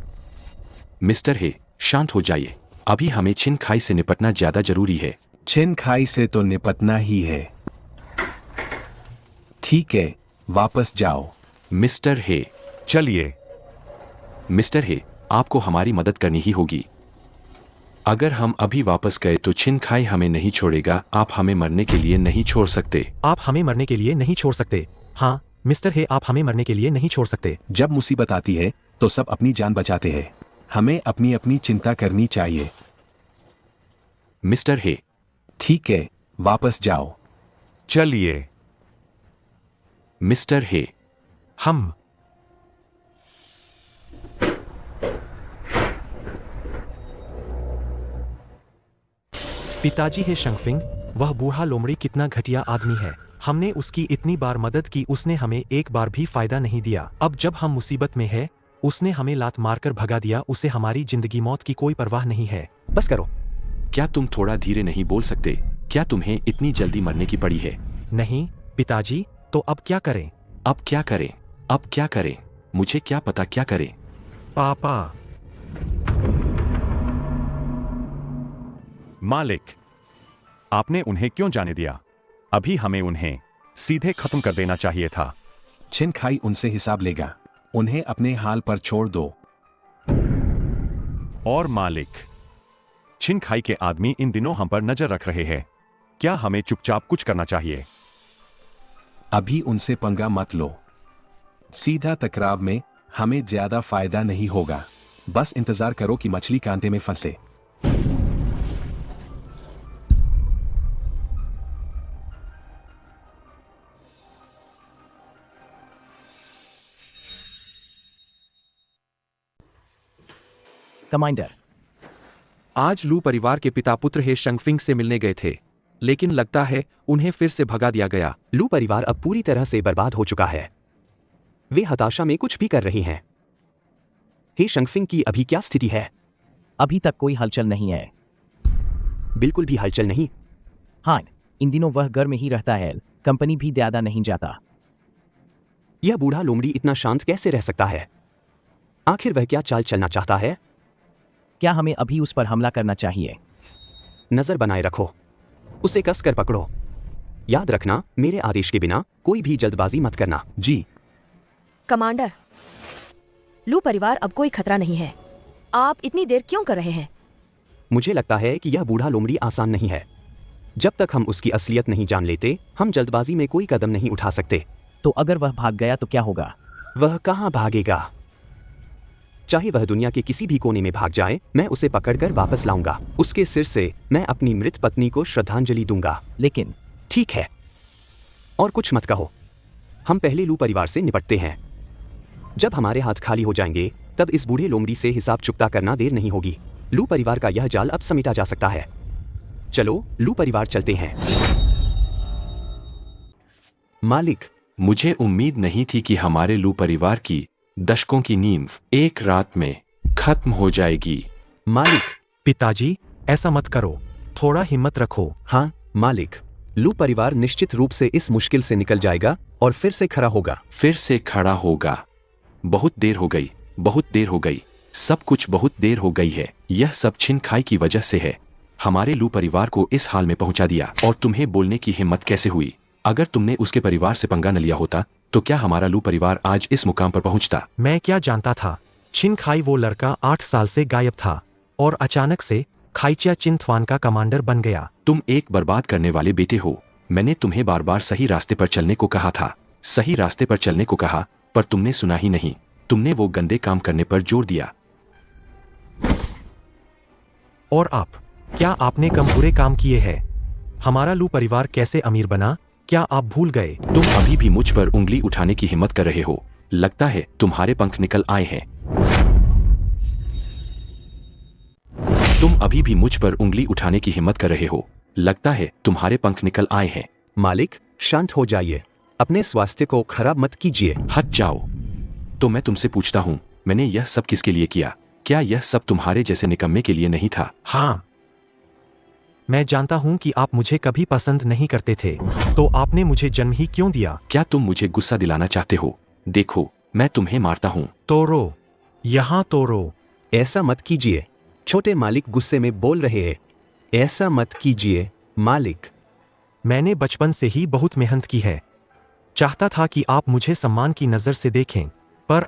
मिस्टर हे, शांत हो जाइए। अभी हमें छिन खाई से निपटना ज्यादा जरूरी है। छिन खाई से तो निपटना ही है। ठीक है, वापस जाओ। मिस्टर हे, चलिए। मिस्टर हे, आपको हमारी मदद करनी ही होगी। अगर हम अभी वापस गए तो छिन खाई हमें नहीं छोड़ेगा। आप हमें मरने के लिए नहीं छोड़ सकते। आप हमें मरने के लिए नहीं छोड़ सकते। हाँ मिस्टर हे, आप हमें मरने के लिए नहीं छोड़ सकते। जब मुसीबत आती है तो सब अपनी जान बचाते हैं। हमें अपनी अपनी चिंता करनी चाहिए। मिस्टर हे, ठीक है, वापस जाओ। चलिए। मिस्टर हे, हम पिताजी है शंगफिंग, वह बूढ़ा लोमड़ी कितना घटिया आदमी है। हमने उसकी इतनी बार मदद की, उसने हमें एक बार भी फायदा नहीं दिया। अब जब हम मुसीबत में है, उसने हमें लात मारकर भगा दिया। उसे हमारी जिंदगी मौत की कोई परवाह नहीं है। बस करो। क्या तुम थोड़ा धीरे नहीं बोल सकते? क्या तुम्हें इतनी जल्दी मरने की पड़ी है? नहीं पिताजी, तो अब क्या करें? अब क्या करें? अब क्या करें? मुझे क्या पता क्या करें। पापा। मालिक, आपने उन्हें क्यों जाने दिया? अभी हमें उन्हें सीधे खत्म कर देना चाहिए था। छिन खाई उनसे हिसाब लेगा। उन्हें अपने हाल पर छोड़ दो। और मालिक, छिन खाई के आदमी इन दिनों हम पर नजर रख रहे हैं। क्या हमें चुपचाप कुछ करना चाहिए? अभी उनसे पंगा मत लो। सीधा टकराव में हमें ज्यादा फायदा नहीं होगा। बस इंतजार करो कि मछली कांटे में फंसे। कमांडर, आज लू परिवार के पिता पुत्र हे शंगफिंग से मिलने गए थे, लेकिन लगता है उन्हें फिर से भगा दिया गया। लू परिवार अब पूरी तरह से बर्बाद हो चुका है। वे हताशा में कुछ भी कर रहे हैं। हे शंगफिंग की अभी क्या स्थिति है? अभी तक कोई हलचल नहीं है। बिल्कुल भी हलचल नहीं। हाँ, इन दिनों वह घर में ही रहता है। कंपनी भी ज्यादा नहीं जाता। यह बूढ़ा लोमड़ी इतना शांत कैसे रह सकता है? आखिर वह क्या चाल चलना चाहता है? क्या हमें अभी उस पर हमला करना चाहिए? नजर बनाए रखो, उसे कसकर पकड़ो। याद रखना, मेरे आदेश के बिना कोई भी जल्दबाजी मत करना। जी कमांडर, लू परिवार अब कोई खतरा नहीं है। आप इतनी देर क्यों कर रहे हैं? मुझे लगता है कि यह बूढ़ा लोमड़ी आसान नहीं है। जब तक हम उसकी असलियत नहीं जान लेते, हम जल्दबाजी में कोई कदम नहीं उठा सकते। तो अगर वह भाग गया तो क्या होगा? वह कहाँ भागेगा? चाहे वह दुनिया के किसी भी कोने में भाग जाए, मैं उसे पकड़कर वापस लाऊंगा। उसके सिर से मैं अपनी मृत पत्नी को श्रद्धांजलि दूंगा। लेकिन ठीक है, और कुछ मत कहो। हम पहले लू परिवार से निपटते हैं। जब हमारे हाथ खाली हो जाएंगे, तब इस बूढ़े लोमड़ी से हिसाब चुकता करना देर नहीं होगी। लू परिवार का यह जाल अब समेटा जा सकता है। चलो लू परिवार चलते हैं। मालिक, मुझे उम्मीद नहीं थी कि हमारे लू परिवार की दशकों की नींव एक रात में खत्म हो जाएगी। मालिक। पिताजी, ऐसा मत करो, थोड़ा हिम्मत रखो। हाँ मालिक, लू परिवार निश्चित रूप से इस मुश्किल से निकल जाएगा और फिर से खड़ा होगा। फिर से खड़ा होगा। बहुत देर हो गई, बहुत देर हो गई। सब कुछ बहुत देर हो गई है। यह सब छिन खाई की वजह से है। हमारे लू परिवार को इस हाल में पहुंचा दिया। और तुम्हें बोलने की हिम्मत कैसे हुई? अगर तुमने उसके परिवार से पंगा न लिया होता तो क्या हमारा लू परिवार आज इस मुकाम पर पहुंचता? मैं क्या जानता था? छिन खाई वो लड़का 8 साल से गायब था और अचानक से खाईचिया चिंथवान का कमांडर बन गया। तुम एक बर्बाद करने वाले बेटे हो। मैंने तुम्हें बार बार सही रास्ते पर चलने को कहा था, सही रास्ते पर चलने को कहा, पर तुमने सुना ही नहीं। तुमने वो गंदे काम करने पर जोर दिया। और आप, क्या आपने कम बुरे काम किए हैं? हमारा लू परिवार कैसे अमीर बना, क्या आप भूल गए? तुम अभी भी मुझ पर उंगली उठाने की हिम्मत कर रहे हो। लगता है तुम्हारे पंख निकल आए हैं। तुम अभी भी मुझ पर उंगली उठाने की हिम्मत कर रहे हो। लगता है तुम्हारे पंख निकल आए हैं। मालिक, शांत हो जाइए। अपने स्वास्थ्य को खराब मत कीजिए। हट जाओ। तो मैं तुमसे पूछता हूँ, मैंने यह सब किसके लिए किया? क्या यह सब तुम्हारे जैसे निकम्मे के लिए नहीं था? हाँ, मैं जानता हूं कि आप मुझे कभी पसंद नहीं करते थे, तो आपने मुझे जन्म ही क्यों दिया? क्या तुम मुझे गुस्सा दिलाना चाहते हो? देखो, मैं तुम्हें मारता हूँ। तो रो, यहाँ तो रो। ऐसा मत कीजिए। छोटे मालिक गुस्से में बोल रहे हैं। ऐसा मत कीजिए मालिक। मैंने बचपन से ही बहुत मेहनत की है। चाहता था कि आप मुझे सम्मान की नजर से देखें, पर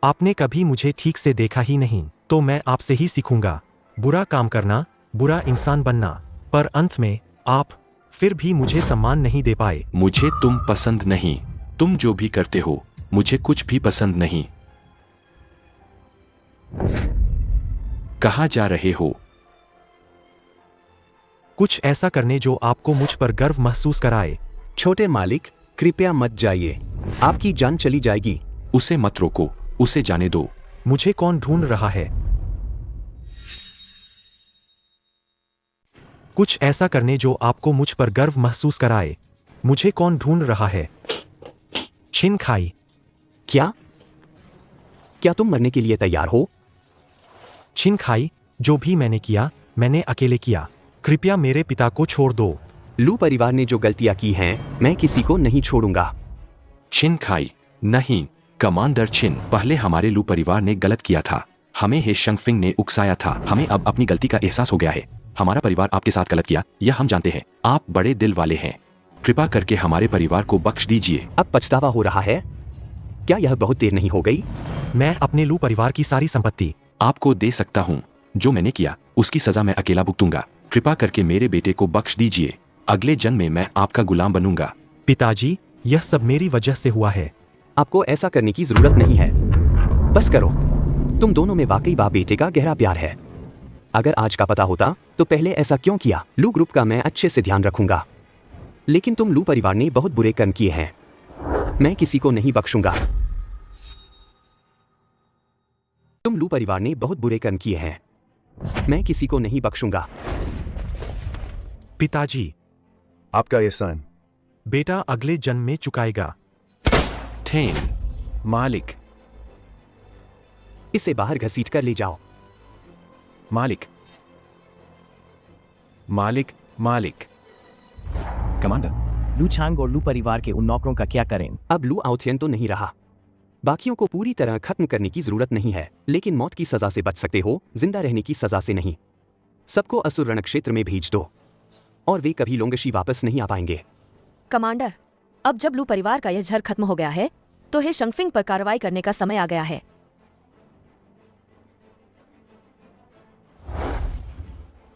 आपने कभी मुझे ठीक से देखा ही नहीं। तो मैं आपसे ही सीखूंगा बुरा काम करना, बुरा इंसान बनना। पर अंत में आप फिर भी मुझे सम्मान नहीं दे पाए। मुझे तुम पसंद नहीं। तुम जो भी करते हो, मुझे कुछ भी पसंद नहीं। कहाँ जा रहे हो? कुछ ऐसा करने जो आपको मुझ पर गर्व महसूस कराए। छोटे मालिक, कृपया मत जाइए। आपकी जान चली जाएगी। उसे मत रोको, उसे जाने दो। मुझे कौन ढूंढ रहा है? कुछ ऐसा करने जो आपको मुझ पर गर्व महसूस कराए। मुझे कौन ढूंढ रहा है? छिन खाई। क्या तुम मरने के लिए तैयार हो? छिन खाई, जो भी मैंने किया, मैंने अकेले किया। कृपया मेरे पिता को छोड़ दो। लू परिवार ने जो गलतियां की हैं, मैं किसी को नहीं छोड़ूंगा। छिन खाई नहीं, कमांडर छिन। पहले हमारे लू परिवार ने गलत किया था। हमें हे शंगफिंग ने उकसाया था। हमें अब अपनी गलती का एहसास हो गया है। हमारा परिवार आपके साथ गलत किया, यह हम जानते हैं। आप बड़े दिल वाले हैं। कृपा करके हमारे परिवार को बख्श दीजिए। अब पछतावा हो रहा है? क्या यह बहुत देर नहीं हो गई? मैं अपने लू परिवार की सारी संपत्ति आपको दे सकता हूँ। जो मैंने किया, उसकी सजा मैं अकेला भुगतूंगा। कृपा करके मेरे बेटे को बख्श दीजिए। अगले जन्म में मैं आपका गुलाम बनूंगा। पिताजी, यह सब मेरी वजह से हुआ है। आपको ऐसा करने की जरूरत नहीं है। बस करो। तुम दोनों में वाकई बाप बेटे का गहरा प्यार है। अगर आज का पता होता तो पहले ऐसा क्यों किया? लू ग्रुप का मैं अच्छे से ध्यान रखूंगा, लेकिन तुम लू परिवार ने बहुत बुरे कर्म किए हैं। मैं किसी को नहीं बख्शूंगा। तुम लू परिवार ने बहुत बुरे कर्म किए हैं। मैं किसी को नहीं बख्शूंगा। पिताजी, आपका एहसान बेटा अगले जन्म में चुकाएगा। ठेन। मालिक, इसे बाहर घसीट कर ले जाओ। मालिक, मालिक, मालिक। कमांडर, लू छांग और लू परिवार के उन नौकरों का क्या करें? अब लू आउथियन तो नहीं रहा। बाकियों को पूरी तरह खत्म करने की जरूरत नहीं है, लेकिन मौत की सजा से बच सकते हो, जिंदा रहने की सजा से नहीं। सबको असुर रण क्षेत्र में भेज दो, और वे कभी लोंगशी वापस नहीं आ पाएंगे। कमांडर, अब जब लू परिवार का यह झर खत्म हो गया है, तो हे शंगफिंग पर कार्रवाई करने का समय आ गया है।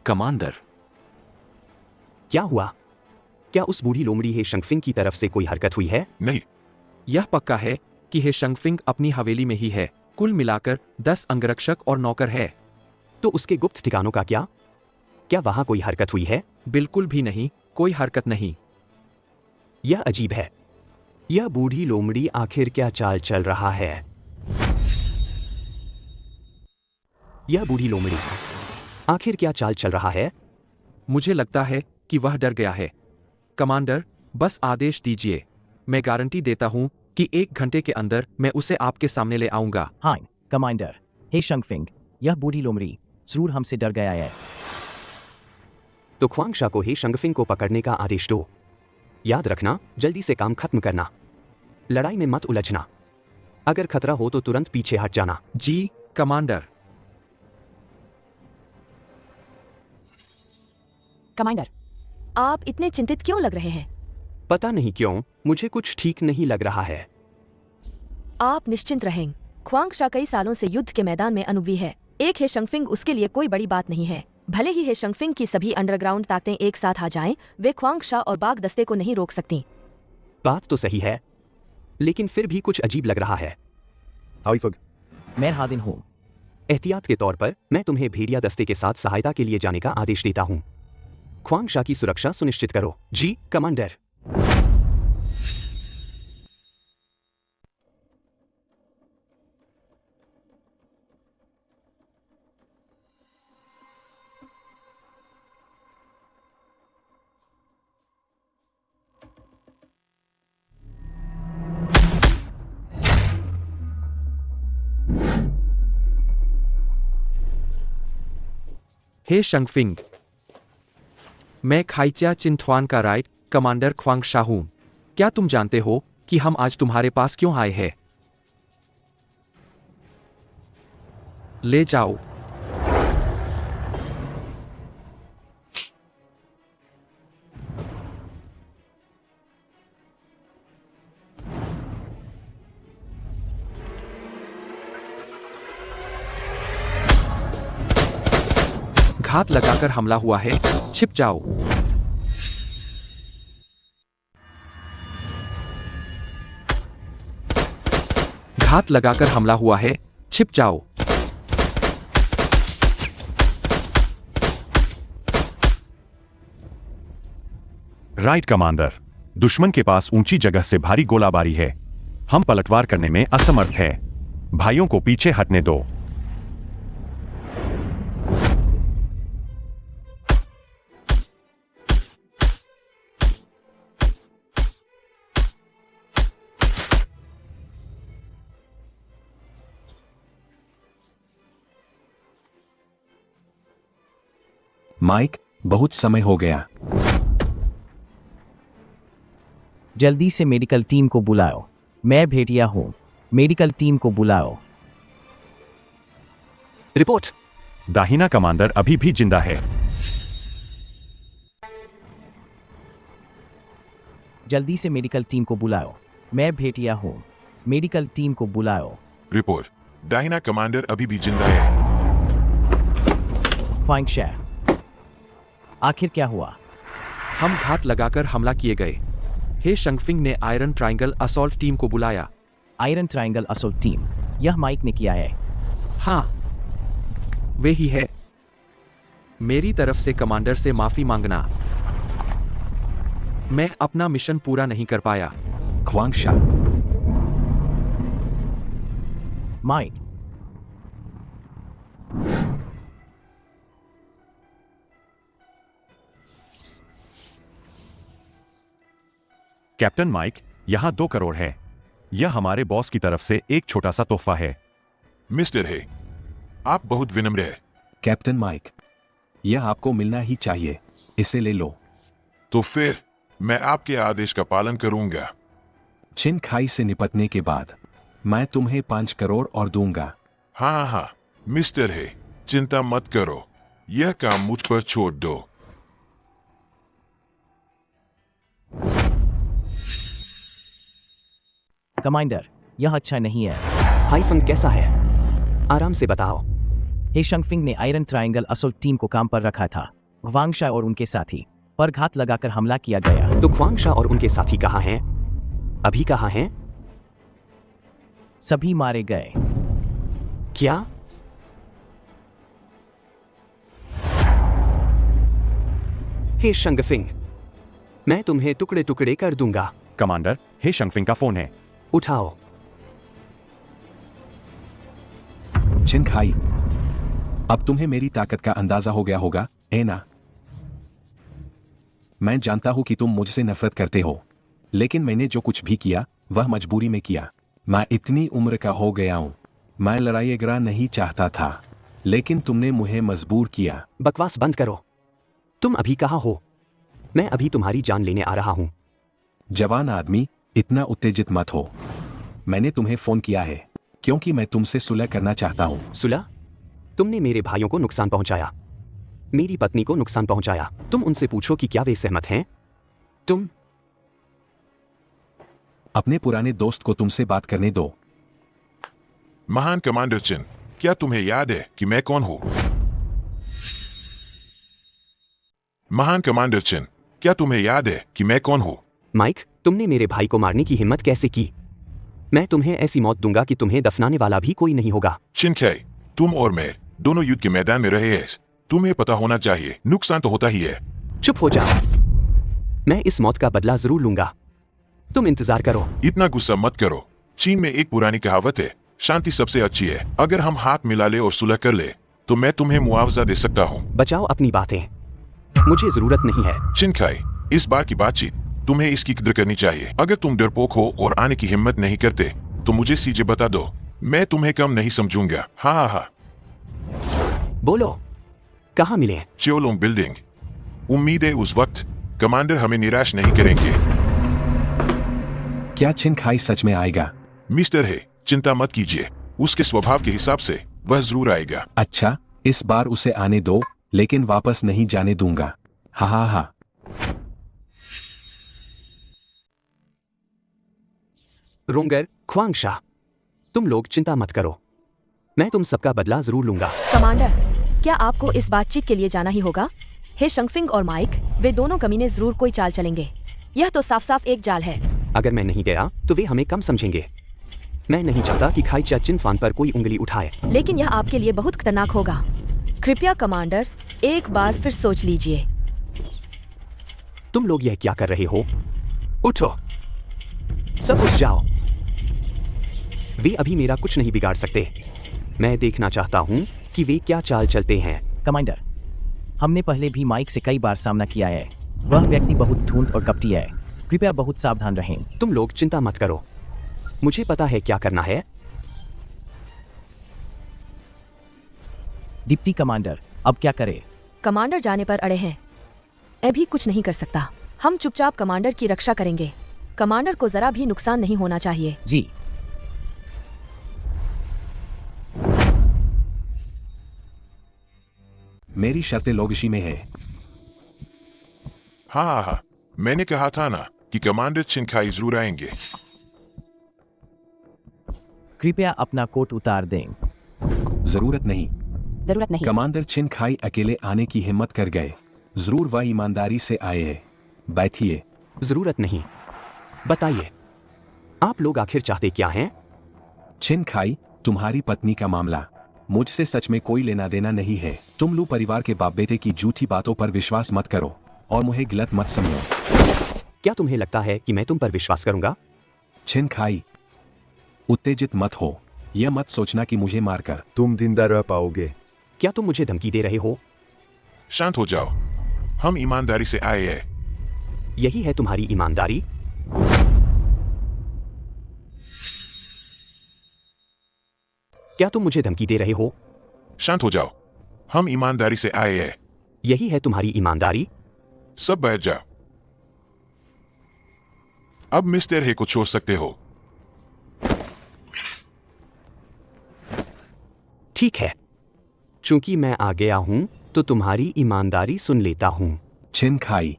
कमांडर, क्या हुआ? क्या उस बूढ़ी लोमड़ी हे शंगफिंग की तरफ से कोई हरकत हुई है? नहीं। यह पक्का है कि हे शंगफिंग अपनी हवेली में ही है। कुल मिलाकर 10 अंगरक्षक और नौकर है। तो उसके गुप्त ठिकानों का क्या? क्या वहां कोई हरकत हुई है? बिल्कुल भी नहीं, कोई हरकत नहीं। यह अजीब है। यह बूढ़ी लोमड़ी आखिर क्या चाल चल रहा है? यह बूढ़ी लोमड़ी आखिर क्या चाल चल रहा है? मुझे लगता है कि वह डर गया है। कमांडर, बस आदेश दीजिए। मैं गारंटी देता हूं कि 1 घंटे के अंदर मैं उसे आपके सामने ले आऊंगा। हाँ, कमांडर। हे शंगफिंग, यह बूढ़ी लोमड़ी जरूर हमसे डर गया है। तो ख्वांगशा को हे शंगफिंग को पकड़ने का आदेश दो। याद रखना, जल्दी से काम खत्म करना। लड़ाई में मत उलझना। अगर खतरा हो तो तुरंत पीछे हट जाना। जी, कमांडर। कमांडर, आप इतने चिंतित क्यों लग रहे हैं? पता नहीं क्यों, मुझे कुछ ठीक नहीं लग रहा है। आप निश्चिंत रहें। ख्वांगशा कई सालों से युद्ध के मैदान में अनुभवी है। एक हे शंगफिंग उसके लिए कोई बड़ी बात नहीं है। भले ही हे शंगफिंग की सभी अंडरग्राउंड ताकतें एक साथ आ जाएं, वे ख्वांगशा और बाग दस्ते को नहीं रोक सकती। बात तो सही है, लेकिन फिर भी कुछ अजीब लग रहा है। हाइफग, मैं हादिन हूँ। एहतियात के तौर पर मैं तुम्हें भेड़िया दस्ते के साथ सहायता के लिए जाने का आदेश देता हूँ। ख्वांगशा की सुरक्षा सुनिश्चित करो। जी कमांडर। हे शंगफिंग, मैं खाइच्या चिंथवान का राइट कमांडर ख्वांगशा हूं। क्या तुम जानते हो कि हम आज तुम्हारे पास क्यों आए हैं? ले जाओ। घात लगाकर हमला हुआ है, छिप जाओ। घात लगाकर हमला हुआ है, छिप जाओ। राइट कमांडर, दुश्मन के पास ऊंची जगह से भारी गोलाबारी है। हम पलटवार करने में असमर्थ हैं। भाइयों को पीछे हटने दो। माइक, बहुत समय हो गया। जल्दी से मेडिकल टीम को बुलाओ। मैं भेड़िया हूँ। मेडिकल टीम को बुलाओ। रिपोर्ट। दाहिना कमांडर अभी भी जिंदा है। जल्दी से मेडिकल टीम को बुलाओ। मैं भेड़िया हूँ। मेडिकल टीम को बुलाओ। रिपोर्ट, दाहिना कमांडर अभी भी जिंदा है। ख्वांगशा, आखिर क्या हुआ? हम घात लगाकर हमला किए गए। हे शंगफिंग ने आयरन ट्रायंगल असॉल्ट टीम को बुलाया। आयरन ट्रायंगल असॉल्ट टीम, यह माइक ने किया है। हाँ, वे ही है। मेरी तरफ से कमांडर से माफी मांगना। मैं अपना मिशन पूरा नहीं कर पाया। ख्वांगशा। माइक, कैप्टन माइक, यहां 2 करोड़ है। यह हमारे बॉस की तरफ से एक छोटा सा तोहफा है। मिस्टर है, आप बहुत विनम्र है। कैप्टन माइक, यह आपको मिलना ही चाहिए। इसे ले लो। तो फिर मैं आपके आदेश का पालन करूंगा। छिन खाई से निपटने के बाद मैं तुम्हें 5 करोड़ और दूंगा। हाँ हाँ मिस्टर है, चिंता मत करो। यह काम मुझ पर छोड़ दो। कमांडर, यह अच्छा नहीं है। हाइफंग कैसा है? आराम से बताओ। हे शंगफिंग ने आयरन ट्रायंगल असॉल्ट टीम को काम पर रखा था। ख्वांगशा और उनके साथी पर घात लगाकर हमला किया गया। तो ख्वांगशा और उनके साथी कहाँ हैं? अभी कहाँ हैं? सभी मारे गए। क्या? हे शंगफिंग, मैं तुम्हें टुकड़े टुकड़े कर दूंगा। कमांडर, हे शंगफिंग का फोन है। उठाओ। छिन खाई, अब तुम्हें मेरी ताकत का अंदाजा हो गया होगा, है ना? मैं जानता हूं कि तुम मुझसे नफरत करते हो, लेकिन मैंने जो कुछ भी किया वह मजबूरी में किया। मैं इतनी उम्र का हो गया हूं। मैं लड़ाई वगैरह नहीं चाहता था, लेकिन तुमने मुझे मजबूर किया। बकवास बंद करो। तुम अभी कहाँ हो? मैं अभी तुम्हारी जान लेने आ रहा हूं। जवान आदमी, इतना उत्तेजित मत हो। मैंने तुम्हें फोन किया है क्योंकि मैं तुमसे सुलह करना चाहता हूं। सुलह? तुमने मेरे भाइयों को नुकसान पहुंचाया, मेरी पत्नी को नुकसान पहुंचाया। तुम उनसे पूछो कि क्या वे सहमत हैं? तुम अपने पुराने दोस्त को तुमसे बात करने दो। महान कमांडर चिन, क्या तुम्हें याद है कि मैं कौन हूं? महान कमांडर चिन, क्या तुम्हें याद है कि मैं कौन हूँ? माइक, तुमने मेरे भाई को मारने की हिम्मत कैसे की? मैं तुम्हें ऐसी मौत दूंगा कि तुम्हें दफनाने वाला भी कोई नहीं होगा। चिनखाई, तुम और मैं दोनों युद्ध के मैदान में रहे हैं। तुम्हें पता होना चाहिए, नुकसान तो होता ही है। चुप हो जा। मैं इस मौत का बदला जरूर लूंगा। तुम इंतजार करो। इतना गुस्सा मत करो। चीन में एक पुरानी कहावत है, शांति सबसे अच्छी है। अगर हम हाथ मिला ले और सुलह कर ले तो मैं तुम्हें मुआवजा दे सकता हूँ। बचाओ अपनी बातें, मुझे जरूरत नहीं है। चिनखाई, इस बार की बातचीत तुम्हें इसकी कदर करनी चाहिए। अगर तुम डरपोक हो और आने की हिम्मत नहीं करते तो मुझे सीधे बता दो, मैं तुम्हें कम नहीं समझूंगा। हाँ हाँ। बोलो, कहाँ मिले? चियोलोंग बिल्डिंग। उम्मीद है उस वक्त कमांडर हमें निराश नहीं करेंगे। क्या चिनखाई सच में आएगा? मिस्टर है, चिंता मत कीजिए, उसके स्वभाव के हिसाब से वह जरूर आएगा। अच्छा, इस बार उसे आने दो, लेकिन वापस नहीं जाने दूंगा। हा हा हा। रोंगर, ख्वांगशा, तुम लोग चिंता मत करो, मैं तुम सबका बदला जरूर लूंगा। कमांडर, क्या आपको इस बातचीत के लिए जाना ही होगा? हे शंगफिंग और माइक, वे दोनों कमीने जरूर कोई चाल चलेंगे। यह तो साफ साफ एक जाल है। अगर मैं नहीं गया तो वे हमें कम समझेंगे। मैं नहीं चाहता कि खाइचा चिंतवान पर कोई उंगली उठाए। लेकिन यह आपके लिए बहुत खतरनाक होगा। कृपया कमांडर, एक बार फिर सोच लीजिए। तुम लोग यह क्या कर रहे हो? उठो, सब उठ जाओ। वे अभी मेरा कुछ नहीं बिगाड़ सकते। मैं देखना चाहता हूँ कि वे क्या चाल चलते हैं। कमांडर, हमने पहले भी माइक से कई बार सामना किया है। वह व्यक्ति बहुत धूंध और कपटी है। कृपया बहुत सावधान रहें। तुम लोग चिंता मत करो, मुझे पता है क्या करना है। डिप्टी कमांडर, अब क्या करें? कमांडर जाने पर अड़े हैं। मैं भी कुछ नहीं कर सकता। हम चुपचाप कमांडर की रक्षा करेंगे। कमांडर को जरा भी नुकसान नहीं होना चाहिए। जी। मेरी शर्तें लोगशी में है। हाँ हाँ हाँ, मैंने कहा था ना कि कमांडर चिनखाई जरूर आएंगे। कृपया अपना कोट उतार दें। जरूरत नहीं। जरूरत नहीं। कमांडर चिनखाई अकेले आने की हिम्मत कर गए। जरूर वह ईमानदारी से आए हैं। बैठिए। जरूरत नहीं। बताइए, आप लोग आखिर चाहते क्या हैं? चिनखाई, तुम्हारी पत्नी का मामला मुझसे सच में कोई लेना देना नहीं है। तुम लू परिवार के बाप बेटे की झूठी बातों पर विश्वास मत करो और मुझे गलत मत समझो। क्या तुम्हें लगता है कि मैं तुम पर विश्वास करूंगा? चिनखाई, उत्तेजित मत हो। यह मत सोचना कि मुझे मारकर तुम जिंदा रह पाओगे। क्या तुम मुझे धमकी दे रहे हो? शांत हो जाओ, हम ईमानदारी से आए हैं। यही है तुम्हारी ईमानदारी? क्या तुम मुझे धमकी दे रहे हो? शांत हो जाओ, हम ईमानदारी से आए हैं। यही है तुम्हारी ईमानदारी? सब बैठ जाओ। अब मिस्टर हे को छोड़ सकते हो। ठीक है, चूंकि मैं आ गया हूं तो तुम्हारी ईमानदारी सुन लेता हूं। चिनखाई,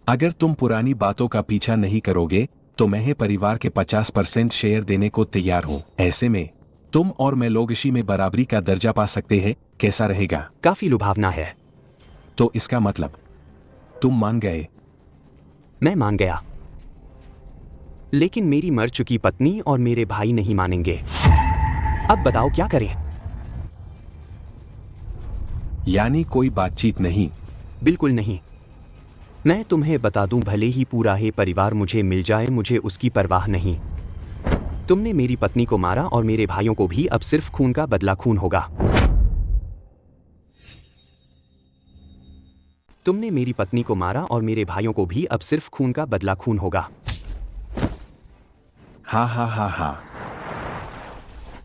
अगर तुम पुरानी बातों का पीछा नहीं करोगे तो मैं परिवार के 50% शेयर देने को तैयार हूं। ऐसे में तुम और मैं लोगशी में बराबरी का दर्जा पा सकते हैं। कैसा रहेगा? काफी लुभावना है। तो इसका मतलब तुम मान गए? मैं मान गया, लेकिन मेरी मर चुकी पत्नी और मेरे भाई नहीं मानेंगे। अब बताओ क्या करें? यानी कोई बातचीत नहीं? बिल्कुल नहीं। मैं तुम्हें बता दूं, भले ही पूरा है परिवार मुझे मिल जाए, मुझे उसकी परवाह नहीं। तुमने मेरी पत्नी को मारा और मेरे भाइयों को भी। अब सिर्फ खून का बदला खून होगा। तुमने मेरी पत्नी को मारा और मेरे भाइयों को भी। अब सिर्फ खून का बदला खून होगा। हा हा हा हा।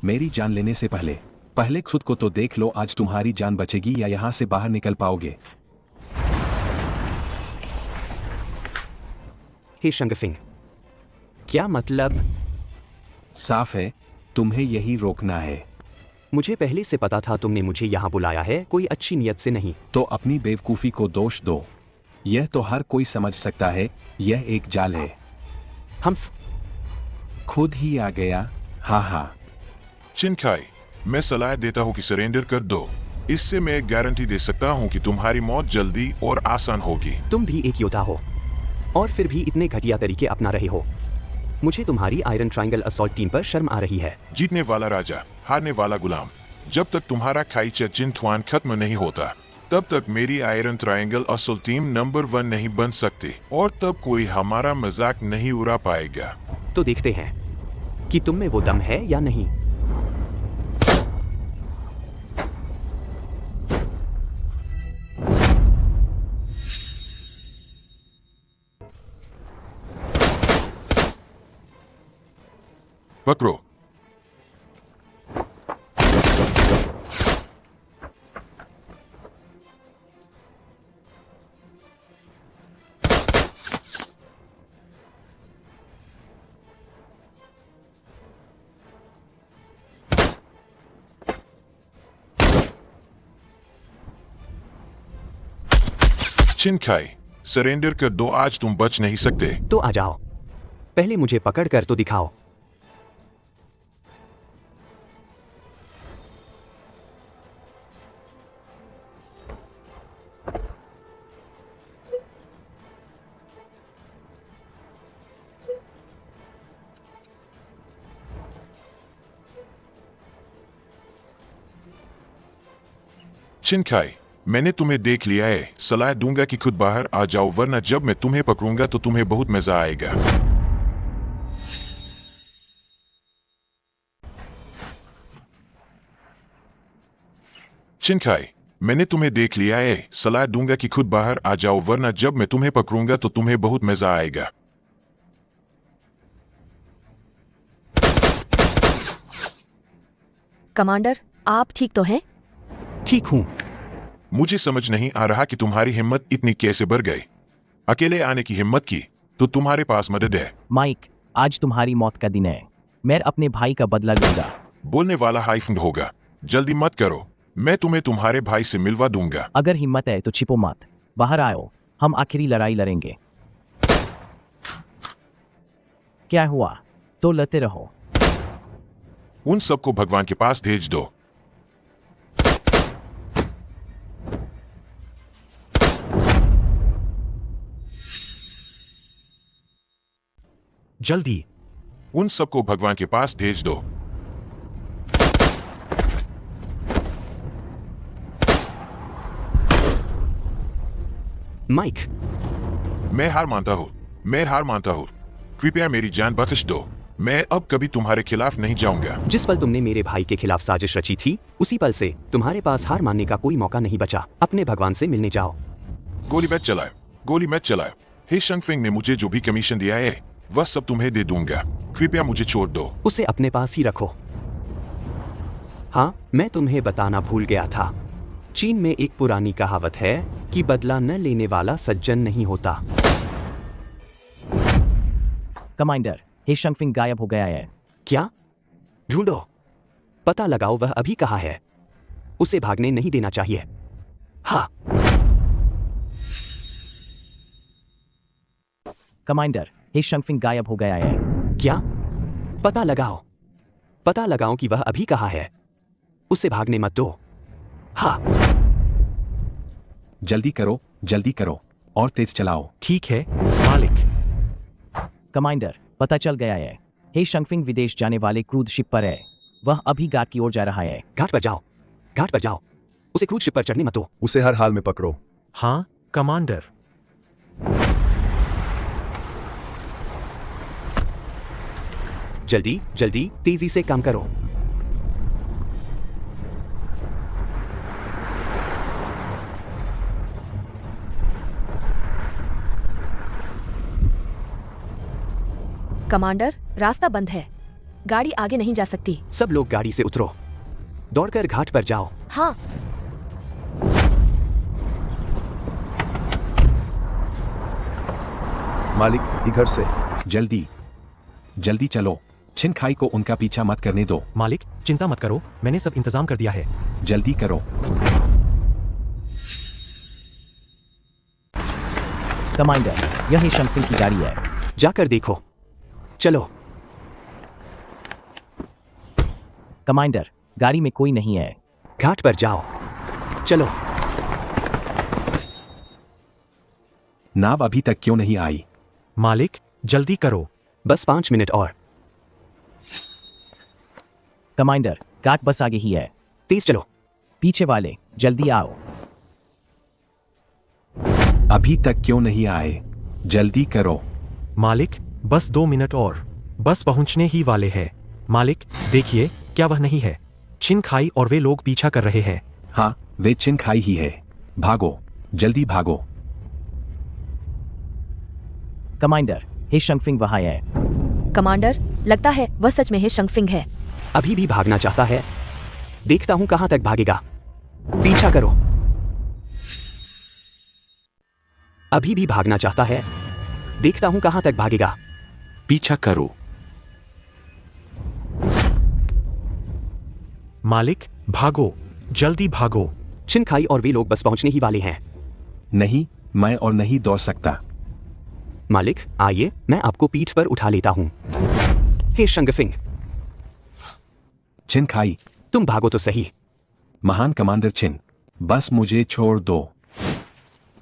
मेरी जान लेने से पहले खुद को तो देख लो। आज तुम्हारी जान बचेगी या यहां से बाहर निकल पाओगे? हे शंगफिंग, क्या मतलब? साफ है, तुम्हें यही रोकना है। मुझे पहले से पता था तुमने मुझे यहाँ बुलाया है, कोई अच्छी नियत से नहीं। तो अपनी बेवकूफी को दोष दो। यह तो हर कोई समझ सकता है, यह एक जाल है। हम खुद ही आ गया। हाँ हाँ। चिनखाई, मैं सलाह देता हूं कि सरेंडर कर दो। इससे मैं गारंटी दे सकता हूँ कि तुम्हारी मौत जल्दी और आसान होगी। तुम भी एक योद्धा हो और फिर भी इतने घटिया तरीके अपना रहे हो। मुझे तुम्हारी आयरन ट्रायंगल असॉल्ट टीम पर शर्म आ रही है। जीतने वाला राजा, हारने वाला गुलाम। जब तक तुम्हारा खाइचा चिंथवान खत्म नहीं होता, तब तक मेरी iron triangle assault team number 1 नहीं बन सकती, और तब कोई हमारा मजाक नहीं उड़ा पाएगा। तो देखते हैं कि तुम में वो दम है या नहीं। पकड़ो। चिनखाई, सरेंडर कर दो, आज तुम बच नहीं सकते। तो आ जाओ, पहले मुझे पकड़ कर तो दिखाओ। चिनखाई, मैंने तुम्हें देख लिया है। सलाह दूंगा कि खुद बाहर आ जाओ, वरना जब मैं तुम्हें पकड़ूंगा तो तुम्हें बहुत मजा आएगा। चिनखाई, मैंने तुम्हें देख लिया है। सलाह दूंगा कि खुद बाहर आ जाओ, वरना जब मैं तुम्हें पकड़ूंगा तो तुम्हें बहुत मजा आएगा। कमांडर, आप ठीक तो हैं? ठीक हूं। मुझे समझ नहीं आ रहा कि तुम्हारी हिम्मत इतनी कैसे बढ़ गई। अकेले आने की हिम्मत की तो तुम्हारे पास मदद है। माइक, आज तुम्हारी मौत का दिन है। मैं अपने भाई का बदला लूंगा। बोलने वाला हाइफन होगा। जल्दी मत करो, मैं तुम्हें तुम्हारे भाई से मिलवा दूंगा। अगर हिम्मत है तो छिपो मत, बाहर आओ, हम आखिरी लड़ाई लड़ेंगे। क्या हुआ? तो लड़ते रहो। उन सबको भगवान के पास भेज दो। जल्दी उन सबको भगवान के पास भेज दो। माइक, मैं हार मानता हूँ, मैं हार मानता हूँ। कृपया मेरी जान बख्श दो। मैं अब कभी तुम्हारे खिलाफ नहीं जाऊंगा। जिस पल तुमने मेरे भाई के खिलाफ साजिश रची थी, उसी पल से तुम्हारे पास हार मानने का कोई मौका नहीं बचा। अपने भगवान से मिलने जाओ। गोली मत चलाओ, गोली मत चलाओ। हे शंगफिंग ने मुझे जो भी कमीशन दिया है वह सब तुम्हें दे दूंगा। कृपया मुझे छोड़ दो। उसे अपने पास ही रखो। हाँ, मैं तुम्हें बताना भूल गया था। चीन में एक पुरानी कहावत है कि बदला न लेने वाला सज्जन नहीं होता। कमांडर, हे शंगफिंग गायब हो गया है। क्या? ढूंढो, पता लगाओ वह अभी कहाँ है। उसे भागने नहीं देना चाहिए। हाँ। कमांडर, हे शंगफिंग गायब हो गया है। क्या? पता लगाओ, पता लगाओ कि वह अभी कहाँ है। उसे भागने मत दो। हाँ। जल्दी करो और तेज चलाओ। ठीक है मालिक। कमांडर, पता चल गया है। हे शंगफिंग विदेश जाने वाले क्रूज शिप पर है। वह अभी घाट की ओर जा रहा है। घाट पर जाओ, घाट पर जाओ। उसे क्रूज शिप पर चढ़ने मत दो। उसे हर हाल में पकड़ो। हाँ कमांडर। जल्दी जल्दी तेजी से काम करो। कमांडर, रास्ता बंद है। गाड़ी आगे नहीं जा सकती। सब लोग गाड़ी से उतरो। दौड़कर घाट पर जाओ। हाँ। मालिक, इधर से। जल्दी चलो। छिनखाई को उनका पीछा मत करने दो। मालिक, चिंता मत करो, मैंने सब इंतजाम कर दिया है। जल्दी करो। कमांडर, यही शंगफिंग की गाड़ी है। जाकर देखो। चलो। कमांडर, गाड़ी में कोई नहीं है। घाट पर जाओ। चलो। नाव अभी तक क्यों नहीं आई? मालिक, जल्दी करो। बस 5 मिनट और। कमांडर, काट बस आगे ही है। तेज चलो। पीछे वाले, जल्दी आओ। अभी तक क्यों नहीं आए? जल्दी करो। मालिक, बस 2 मिनट और। बस पहुंचने ही वाले हैं। मालिक, देखिए, क्या वह नहीं है? छिन खाई और वे लोग पीछा कर रहे हैं। हाँ, वे छिन खाई ही है। भागो, जल्दी भागो। कमांडर, हे शंगफिंग वहां है। कमांडर, लगता है वह सच में हे शंगफिंग है। अभी भी भागना चाहता है। देखता हूं कहां तक भागेगा। पीछा करो। अभी भी भागना चाहता है। देखता हूं कहां तक भागेगा। पीछा करो। मालिक, भागो, जल्दी भागो। छिन खाई और वे लोग बस पहुंचने ही वाले हैं। नहीं, मैं और नहीं दौड़ सकता। मालिक, आइए, मैं आपको पीठ पर उठा लेता हूं। हे शंगफिंग। छिन खाई, तुम भागो तो सही। महान कमांडर छिन, बस मुझे छोड़ दो।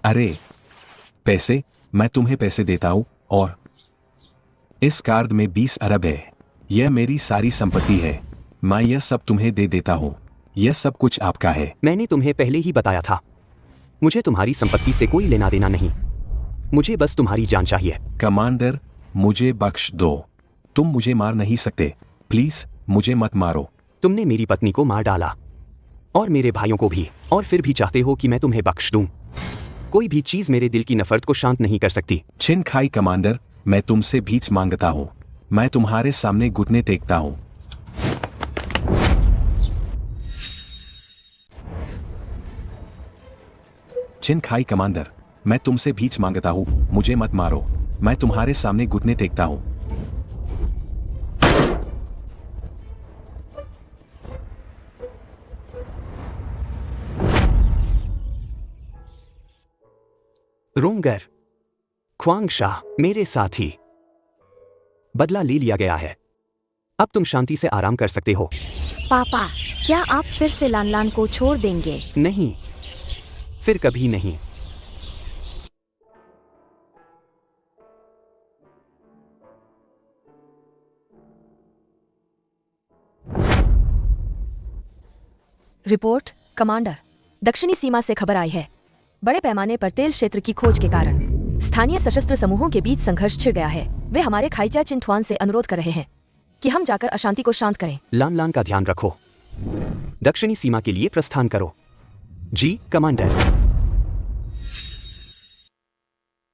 अरे, पैसे? मैं तुम्हें पैसे देता हूं और इस कार्ड में 20 अरब है। यह मेरी सारी संपत्ति है। मैं यह सब तुम्हें दे देता हूं। यह सब कुछ आपका है। मैंने तुम्हें पहले ही बताया था, मुझे तुम्हारी संपत्ति से कोई लेना देना नहीं। मुझे बस तुम्हारी जान चाहिए। कमांडर, मुझे बख्श दो। तुम मुझे मार नहीं सकते। प्लीज, मुझे मत मारो। तुमने मेरी पत्नी को मार डाला और मेरे भाइयों को भी, और फिर भी चाहते हो कि मैं तुम्हें बख्श दूं। कोई भी चीज मेरे दिल की नफरत को शांत नहीं कर सकती। छिन खाई कमांडर, मैं तुमसे भीख मांगता हूं। मैं तुम्हारे सामने घुटने टेकता हूं। छिन खाई कमांडर, मैं तुमसे भीख मांगता हूं। मुझे मत मारो। मैं तुम्हारे सामने घुटने टेकता हूं। रोंगर, ख्वांगशाह, मेरे साथी, बदला ले लिया गया है। अब तुम शांति से आराम कर सकते हो। पापा, क्या आप फिर से लान को छोड़ देंगे? नहीं, फिर कभी नहीं। रिपोर्ट, कमांडर, दक्षिणी सीमा से खबर आई है। बड़े पैमाने पर तेल क्षेत्र की खोज के कारण स्थानीय सशस्त्र समूहों के बीच संघर्ष छिड़ गया है। वे हमारे खाईचा चिंथवान से अनुरोध कर रहे हैं कि हम जाकर अशांति को शांत करें। लान का ध्यान रखो। दक्षिणी सीमा के लिए प्रस्थान करो। जी कमांडर।